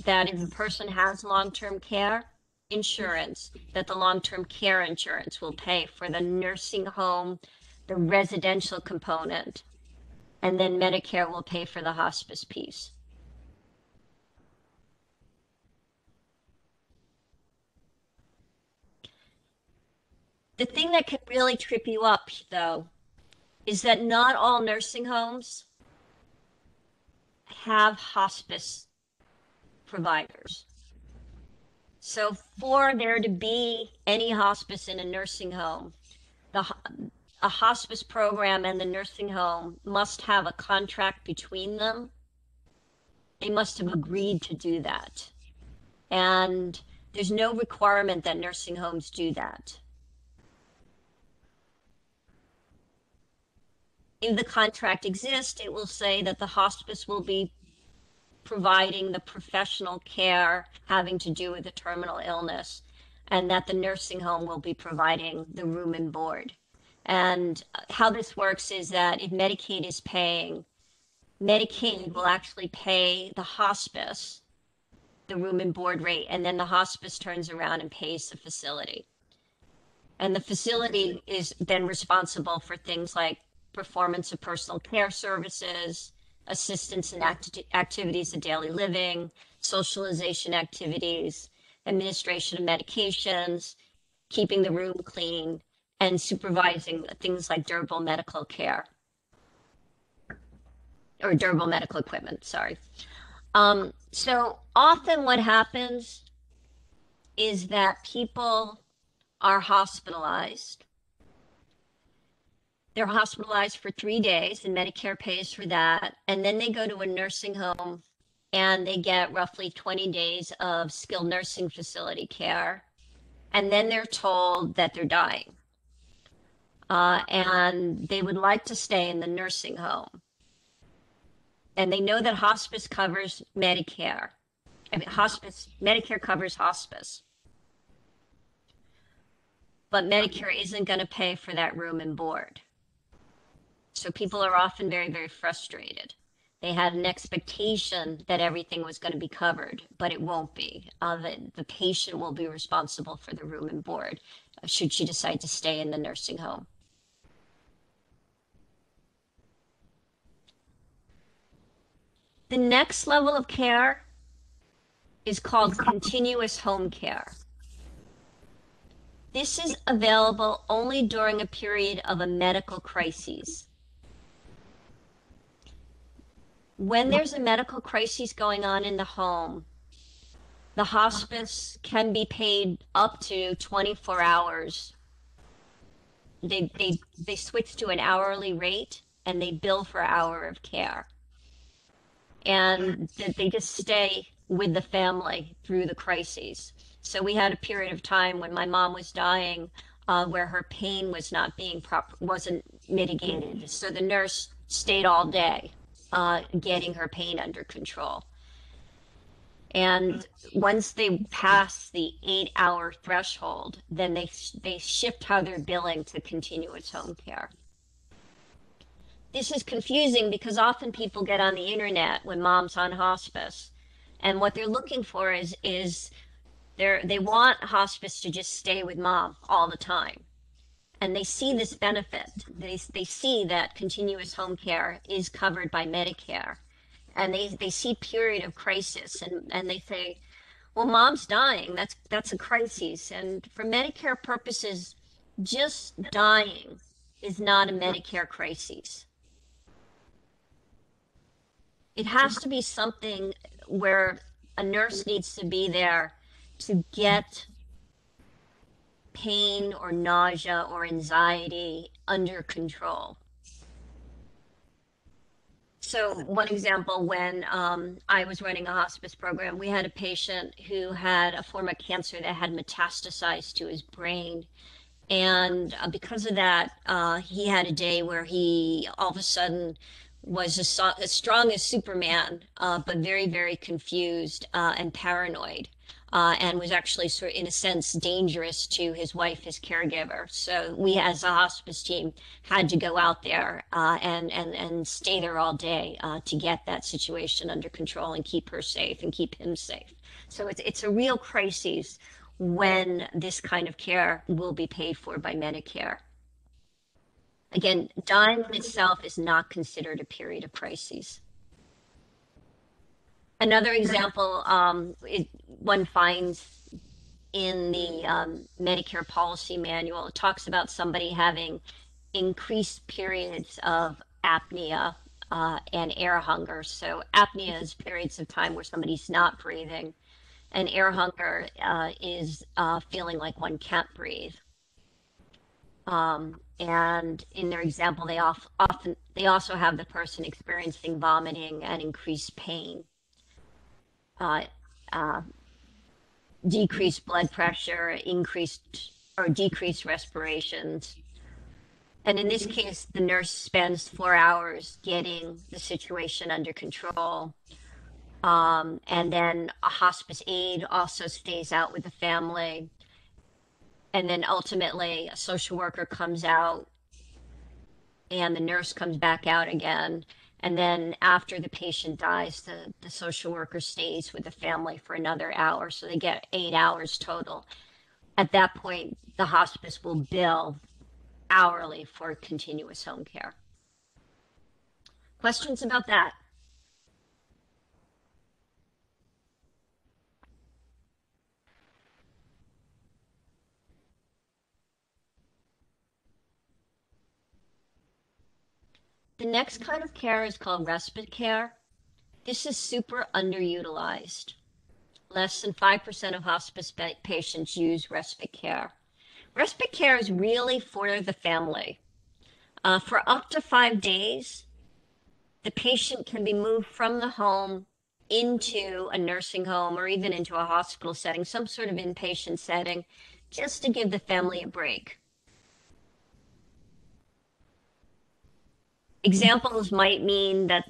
that if a person has long-term care insurance, that the long-term care insurance will pay for the nursing home, the residential component, and then Medicare will pay for the hospice piece. The thing that can really trip you up, though, is that not all nursing homes have hospice providers. So for there to be any hospice in a nursing home, a hospice program and the nursing home must have a contract between them. They must have agreed to do that. And there's no requirement that nursing homes do that. If the contract exists, it will say that the hospice will be providing the professional care having to do with a terminal illness. and that the nursing home will be providing the room and board. And how this works is that if Medicaid is paying, Medicaid will actually pay the hospice the room and board rate, and then the hospice turns around and pays the facility. And the facility is then responsible for things like performance of personal care services, assistance in activities of daily living, socialization activities, administration of medications, keeping the room clean, and supervising things like durable medical care, or durable medical equipment, sorry. So often what happens is that people are hospitalized. They're hospitalized for 3 days and Medicare pays for that. And then they go to a nursing home and they get roughly 20 days of skilled nursing facility care. And then they're told that they're dying. And they would like to stay in the nursing home. And they know that hospice covers Medicare. I mean, Medicare covers hospice. But Medicare isn't going to pay for that room and board. So people are often very, very frustrated. They had an expectation that everything was going to be covered, but it won't be. The patient will be responsible for the room and board should she decide to stay in the nursing home. The next level of care is called continuous home care. This is available only during a period of a medical crisis. When there's a medical crisis going on in the home, the hospice can be paid up to 24 hours. They switch to an hourly rate and they bill for an hour of care. And they just stay with the family through the crises. So we had a period of time when my mom was dying where her pain was not being wasn't mitigated. So the nurse stayed all day getting her pain under control. And once they pass the 8-hour threshold, then they shift how they're billing to continuous home care. This is confusing because often people get on the internet when mom's on hospice, and what they're looking for is they want hospice to just stay with mom all the time. And they see this benefit. They see that continuous home care is covered by Medicare. And they see period of crisis and they say, well, mom's dying. That's a crisis. And for Medicare purposes, just dying is not a Medicare crisis. It has to be something where a nurse needs to be there to get pain or nausea or anxiety under control. So one example, when I was running a hospice program, we had a patient who had a form of cancer that had metastasized to his brain. And because of that, he had a day where he all of a sudden was as strong as Superman, but very, very confused and paranoid, and was actually sort of, in a sense, dangerous to his wife, his caregiver. So we, as a hospice team, had to go out there and stay there all day to get that situation under control and keep her safe and keep him safe. So it's a real crisis when this kind of care will be paid for by Medicare. Again, dying in itself is not considered a period of crisis. Another example one finds in the Medicare policy manual. It talks about somebody having increased periods of apnea and air hunger. So apnea is periods of time where somebody's not breathing, and air hunger is feeling like one can't breathe. And in their example, they also have the person experiencing vomiting and increased pain, decreased blood pressure, increased or decreased respirations. And in this case, the nurse spends 4 hours getting the situation under control. And then a hospice aide also stays out with the family. and then ultimately a social worker comes out and the nurse comes back out again. And then after the patient dies, the social worker stays with the family for another hour. So they get 8 hours total. At that point, the hospice will bill hourly for continuous home care. Questions about that? The next kind of care is called respite care. This is super underutilized. Less than 5% of hospice patients use respite care. Respite care is really for the family. For up to 5 days, the patient can be moved from the home into a nursing home or even into a hospital setting, some sort of inpatient setting, just to give the family a break. Examples might mean that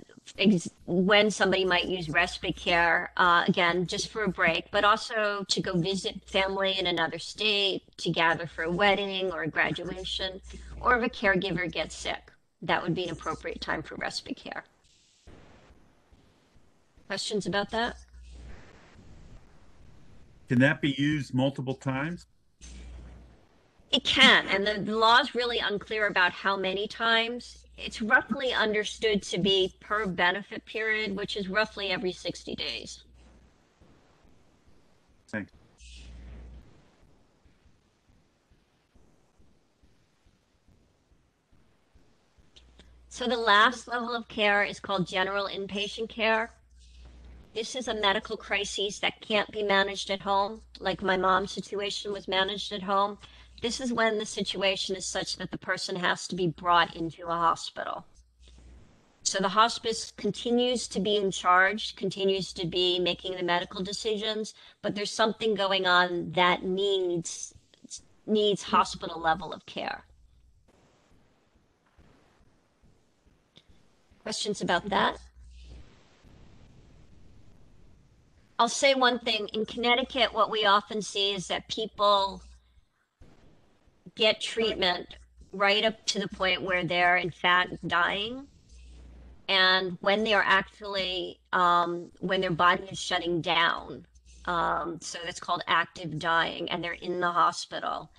when somebody might use respite care, again, just for a break, but also to go visit family in another state, to gather for a wedding or a graduation, or if a caregiver gets sick. That would be an appropriate time for respite care. Questions about that? Can that be used multiple times? It can, and the law is really unclear about how many times. It's roughly understood to be per benefit period, which is roughly every 60 days. Thanks. So the last level of care is called general inpatient care. This is a medical crisis that can't be managed at home, like my mom's situation was managed at home. This is when the situation is such that the person has to be brought into a hospital. So the hospice continues to be in charge, continues to be making the medical decisions, but there's something going on that needs hospital level of care. Questions about that? I'll say one thing. In Connecticut, what we often see is that people get treatment right up to the point where they're in fact dying. And when they are actually, when their body is shutting down, so that's called active dying, and they're in the hospital,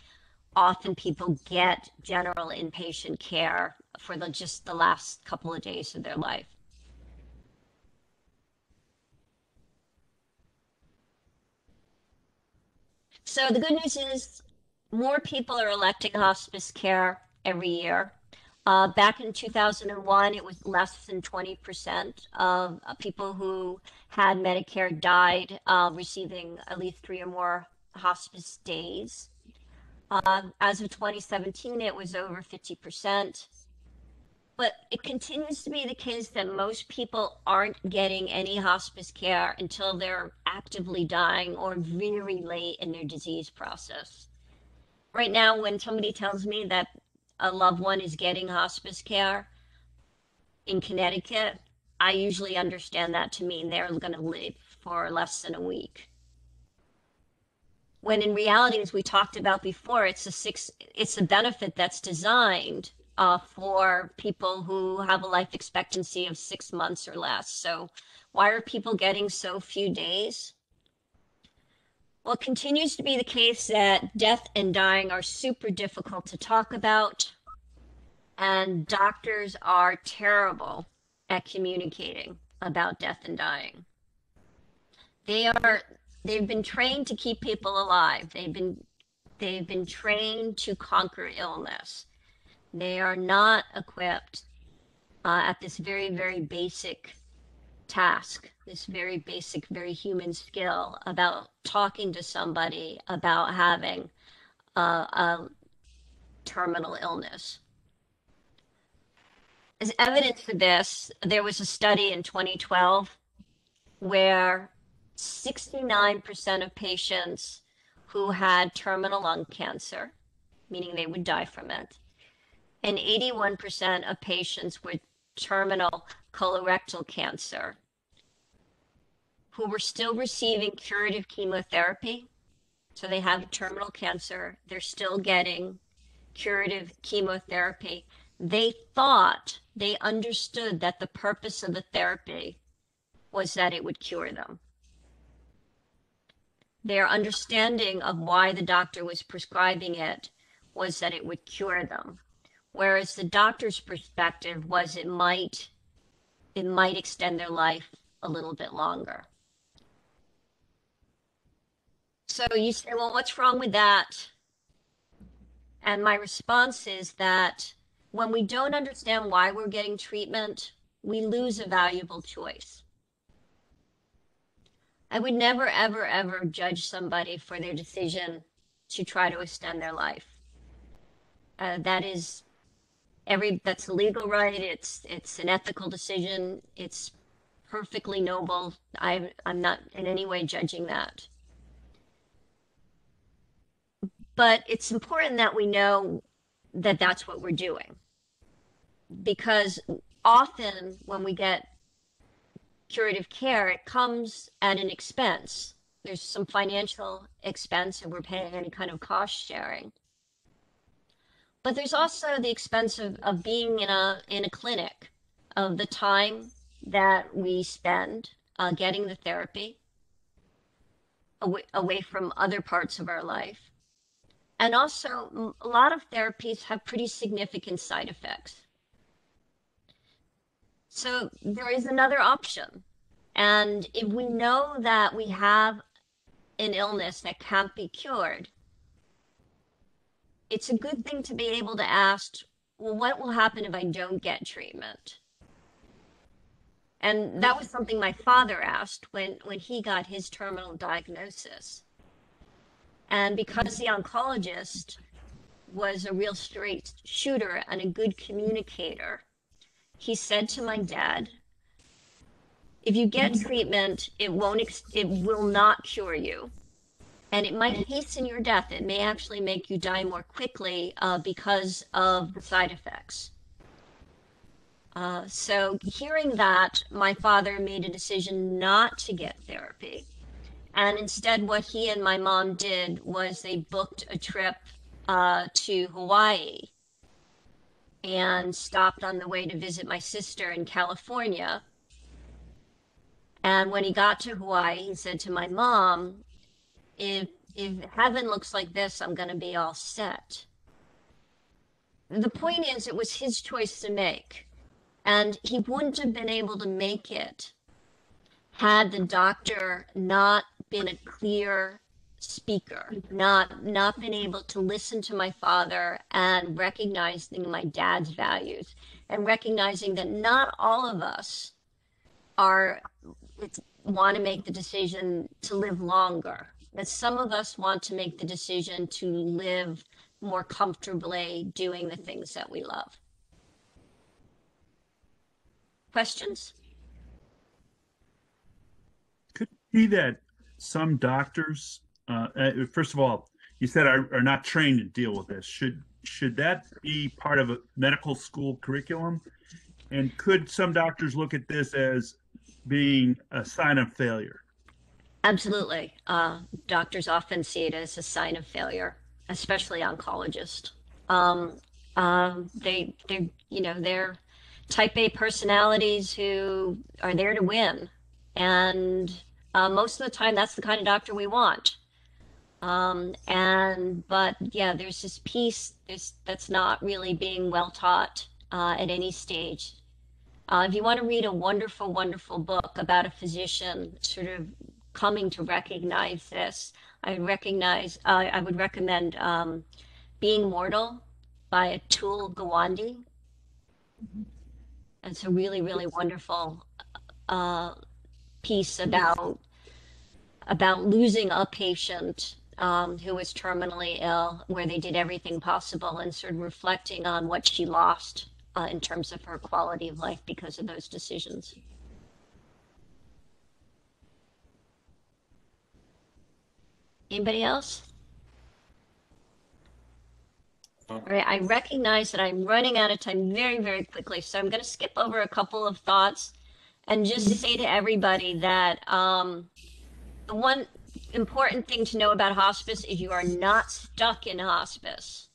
often people get general inpatient care for just the last couple of days of their life. So the good news is more people are electing hospice care every year. Back in 2001, it was less than 20% of people who had Medicare died receiving at least 3 or more hospice days. As of 2017, it was over 50%. But it continues to be the case that most people aren't getting any hospice care until they're actively dying or very late in their disease process. Right now, when somebody tells me that a loved one is getting hospice care in Connecticut, I usually understand that to mean they're going to live for less than a week. When in reality, as we talked about before, it's a benefit that's designed for people who have a life expectancy of 6 months or less. So why are people getting so few days? Well, it continues to be the case that death and dying are super difficult to talk about, and doctors are terrible at communicating about death and dying. They've been trained to keep people alive. They've been trained to conquer illness. They are not equipped at this very, very basic task, this very basic, very human skill about talking to somebody about having a terminal illness. As evidence for this, there was a study in 2012 where 69% of patients who had terminal lung cancer, meaning they would die from it, and 81% of patients with terminal colorectal cancer who were still receiving curative chemotherapy So they have terminal cancer. They're still getting curative chemotherapy. They thought they understood that the purpose of the therapy was that it would cure them. Their understanding of why the doctor was prescribing it was that it would cure them. Whereas the doctor's perspective was it might extend their life a little bit longer. So you say, well, what's wrong with that? And my response is that when we don't understand why we're getting treatment, we lose a valuable choice. I would never, ever, ever judge somebody for their decision to try to extend their life. That's a legal right. It's an ethical decision. It's perfectly noble. I'm not in any way judging that. But it's important that we know that that's what we're doing. Because often when we get curative care, it comes at an expense. There's some financial expense, and we're paying any kind of cost sharing. But there's also the expense of being in a clinic, of the time that we spend getting the therapy away from other parts of our life. And also, a lot of therapies have pretty significant side effects. So there is another option. And if we know that we have an illness that can't be cured, it's a good thing to be able to ask, well, what will happen if I don't get treatment? And that was something my father asked when he got his terminal diagnosis. And because the oncologist was a real straight shooter and a good communicator, he said to my dad, if you get treatment, it will not cure you. And it might hasten your death. It may actually make you die more quickly because of the side effects. So hearing that, my father made a decision not to get therapy. And instead, what he and my mom did was they booked a trip to Hawaii and stopped on the way to visit my sister in California. And when he got to Hawaii, he said to my mom, if heaven looks like this, I'm going to be all set. The point is, it was his choice to make. And he wouldn't have been able to make it had the doctor not been a clear speaker, not been able to listen to my father and recognizing my dad's values and recognizing that not all of us want to make the decision to live longer, that some of us want to make the decision to live more comfortably doing the things that we love. Questions? Could it be that some doctors, first of all, you said are not trained to deal with this. Should that be part of a medical school curriculum? And could some doctors look at this as being a sign of failure? Absolutely. Doctors often see it as a sign of failure, especially oncologists. They're type A personalities who are there to win. And most of the time, that's the kind of doctor we want. But yeah, there's this piece that's not really being well taught at any stage. If you want to read a wonderful, wonderful book about a physician sort of coming to recognize this, I would recommend Being Mortal by Atul Gawande. It's a really, really wonderful piece about losing a patient who was terminally ill, where they did everything possible, and sort of reflecting on what she lost in terms of her quality of life because of those decisions. Anybody else? All right, I recognize that I'm running out of time very, very quickly, so I'm going to skip over a couple of thoughts and just say to everybody that the important thing to know about hospice is you are not stuck in hospice.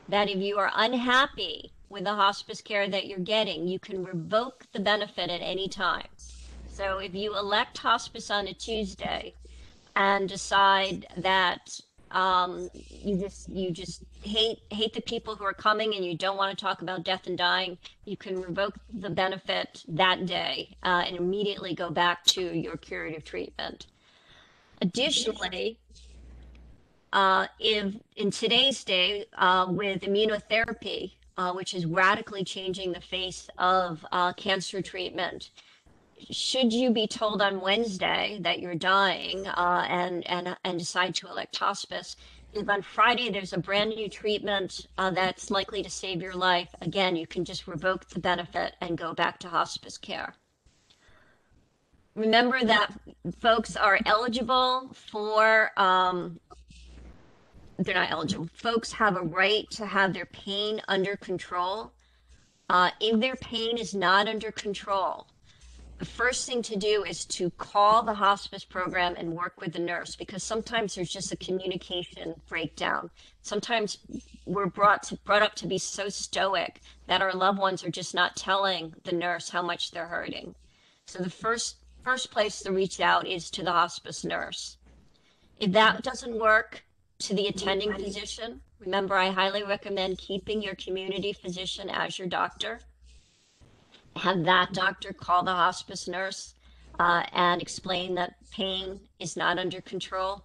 That if you are unhappy with the hospice care that you're getting, you can revoke the benefit at any time. So if you elect hospice on a Tuesday and decide that you just hate the people who are coming and you don't want to talk about death and dying, you can revoke the benefit that day and immediately go back to your curative treatment. Additionally, if in today's day with immunotherapy, which is radically changing the face of cancer treatment, should you be told on Wednesday that you're dying and decide to elect hospice, if on Friday there's a brand new treatment that's likely to save your life, again, you can just revoke the benefit and go back to hospice care. Remember that folks are eligible for, they're not eligible. Folks have a right to have their pain under control. If their pain is not under control, the first thing to do is to call the hospice program and work with the nurse, because sometimes there's just a communication breakdown. Sometimes we're brought up to be so stoic that our loved ones are just not telling the nurse how much they're hurting. So the first place to reach out is to the hospice nurse. If that doesn't work, to the attending physician. Remember, I highly recommend keeping your community physician as your doctor. Have that doctor call the hospice nurse and explain that pain is not under control.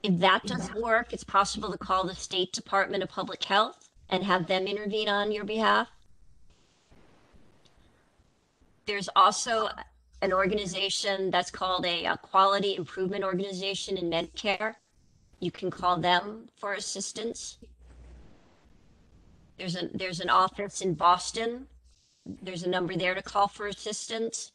If that doesn't work, it's possible to call the State Department of Public Health and have them intervene on your behalf. There's also an organization that's called a Quality Improvement Organization in Medicare. You can call them for assistance. There's an office in Boston. There's a number there to call for assistance.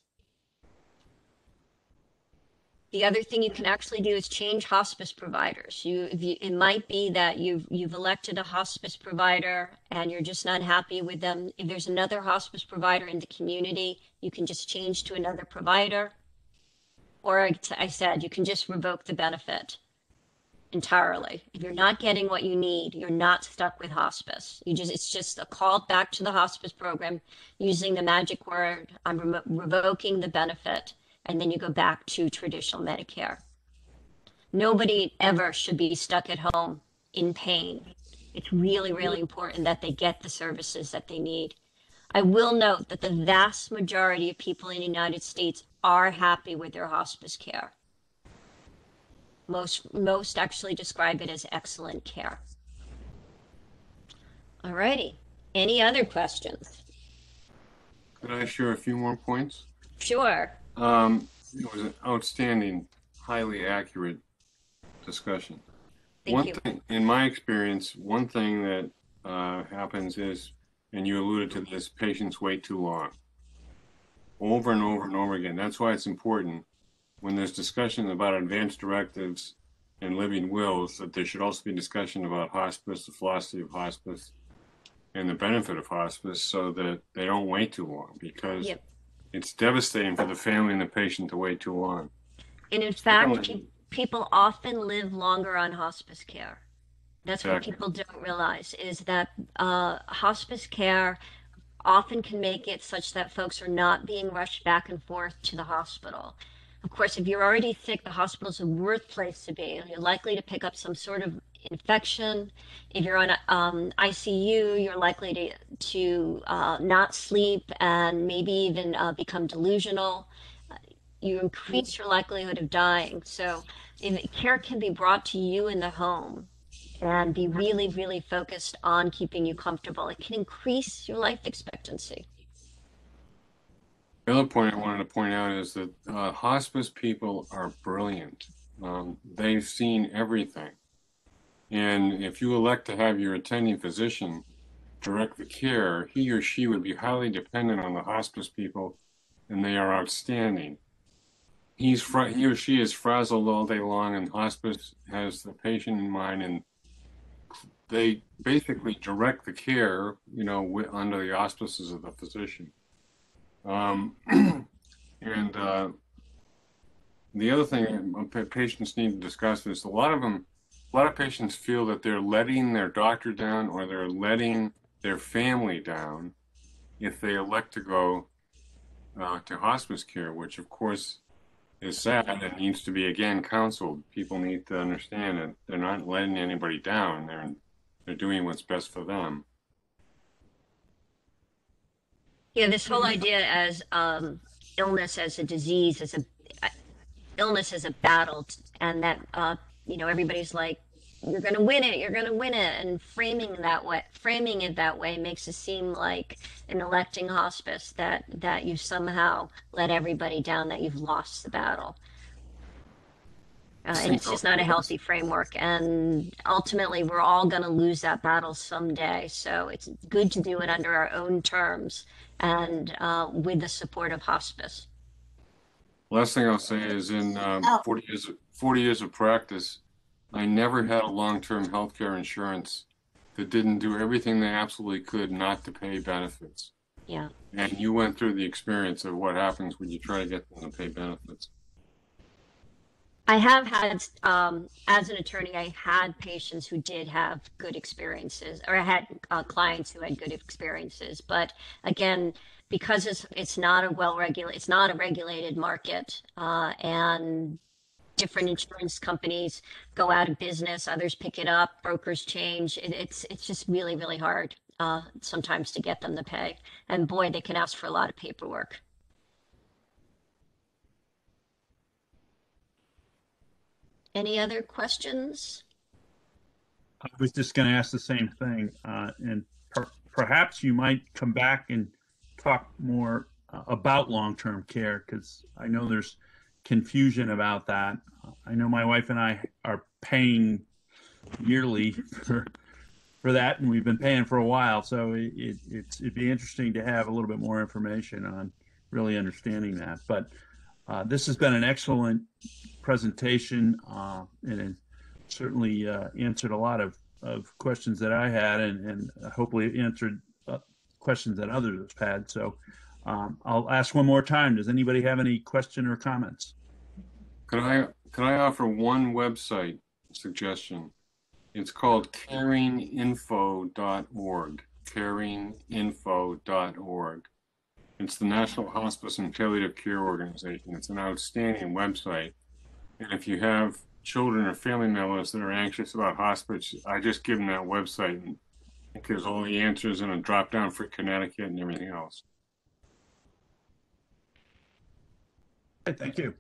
The other thing you can actually do is change hospice providers. It might be that you've elected a hospice provider and you're just not happy with them. If there's another hospice provider in the community, you can just change to another provider. Or I said, you can just revoke the benefit entirely. If you're not getting what you need, you're not stuck with hospice. It's just a call back to the hospice program using the magic word, I'm revoking the benefit, and then you go back to traditional Medicare. Nobody ever should be stuck at home in pain. It's really, really important that they get the services that they need. I will note that the vast majority of people in the United States are happy with their hospice care. Most actually describe it as excellent care. All righty. Any other questions? Could I share a few more points? Sure. It was an outstanding, highly accurate discussion. Thank you. Thing, in my experience, one thing that happens is, and you alluded to this, patients wait too long. Over and over and over again. That's why it's important when there's discussion about advanced directives and living wills, that there should also be discussion about hospice, the philosophy of hospice, and the benefit of hospice, so that they don't wait too long, because it's devastating for the family and the patient to wait too long. And in fact, people often live longer on hospice care. That's what people don't realize, is that hospice care often can make it such that folks are not being rushed back and forth to the hospital. Of course, if you're already sick, the hospital is a worse place to be. You're likely to pick up some sort of infection. If you're on ICU, you're likely to not sleep and maybe even become delusional. You increase your likelihood of dying. So if care can be brought to you in the home and be really, really focused on keeping you comfortable, it can increase your life expectancy. The other point I wanted to point out is that hospice people are brilliant. They've seen everything. And if you elect to have your attending physician direct the care, he or she would be highly dependent on the hospice people, and they are outstanding. He or she is frazzled all day long, and hospice has the patient in mind, and they basically direct the care, under the auspices of the physician. And the other thing patients need to discuss is a lot of patients feel that they're letting their doctor down or they're letting their family down if they elect to go to hospice care, which of course is sad and needs to be again counseled. People need to understand that they're not letting anybody down. They're doing what's best for them. Yeah, this whole idea as illness as a disease, as a illness as a battle, and that everybody's like, you're going to win it, you're going to win it, and framing it that way makes it seem like in electing hospice that you somehow let everybody down, that you've lost the battle. And it's just not a healthy framework. And ultimately, we're all going to lose that battle someday. So it's good to do it under our own terms and with the support of hospice. Last thing I'll say is in 40 years of practice, I never had a long-term healthcare insurance that didn't do everything they absolutely could not to pay benefits. Yeah. And you went through the experience of what happens when you try to get them to pay benefits. I have had, as an attorney, I had patients who did have good experiences, or I had clients who had good experiences. But again, because it's not a regulated market, and different insurance companies go out of business, others pick it up, brokers change. It's just really, really hard sometimes to get them to pay. And boy, they can ask for a lot of paperwork. Any other questions? I was just going to ask the same thing, and perhaps you might come back and talk more about long-term care, because I know there's confusion about that. I know my wife and I are paying yearly for that, and we've been paying for a while. So it'd be interesting to have a little bit more information on really understanding that. But this has been an excellent presentation, and it certainly answered a lot of questions that I had, and hopefully answered questions that others have had. So I'll ask one more time. Does anybody have any question or comments? Could I offer one website suggestion? It's called caringinfo.org. caringinfo.org. It's the National Hospice and Palliative Care Organization. It's an outstanding website. And if you have children or family members that are anxious about hospice, I just give them that website, and it gives all the answers and a drop down for Connecticut and everything else. Thank you.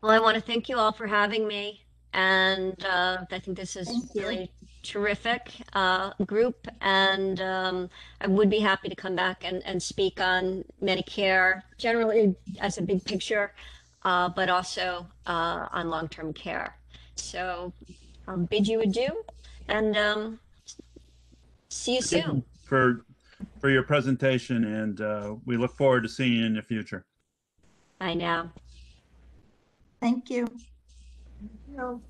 Well, I want to thank you all for having me. And I think this is really terrific group. And I would be happy to come back and speak on Medicare, generally as a big picture, but also on long-term care. So I'll bid you adieu and see you soon. For your presentation, and we look forward to seeing you in the future. Bye now. Thank you. You know,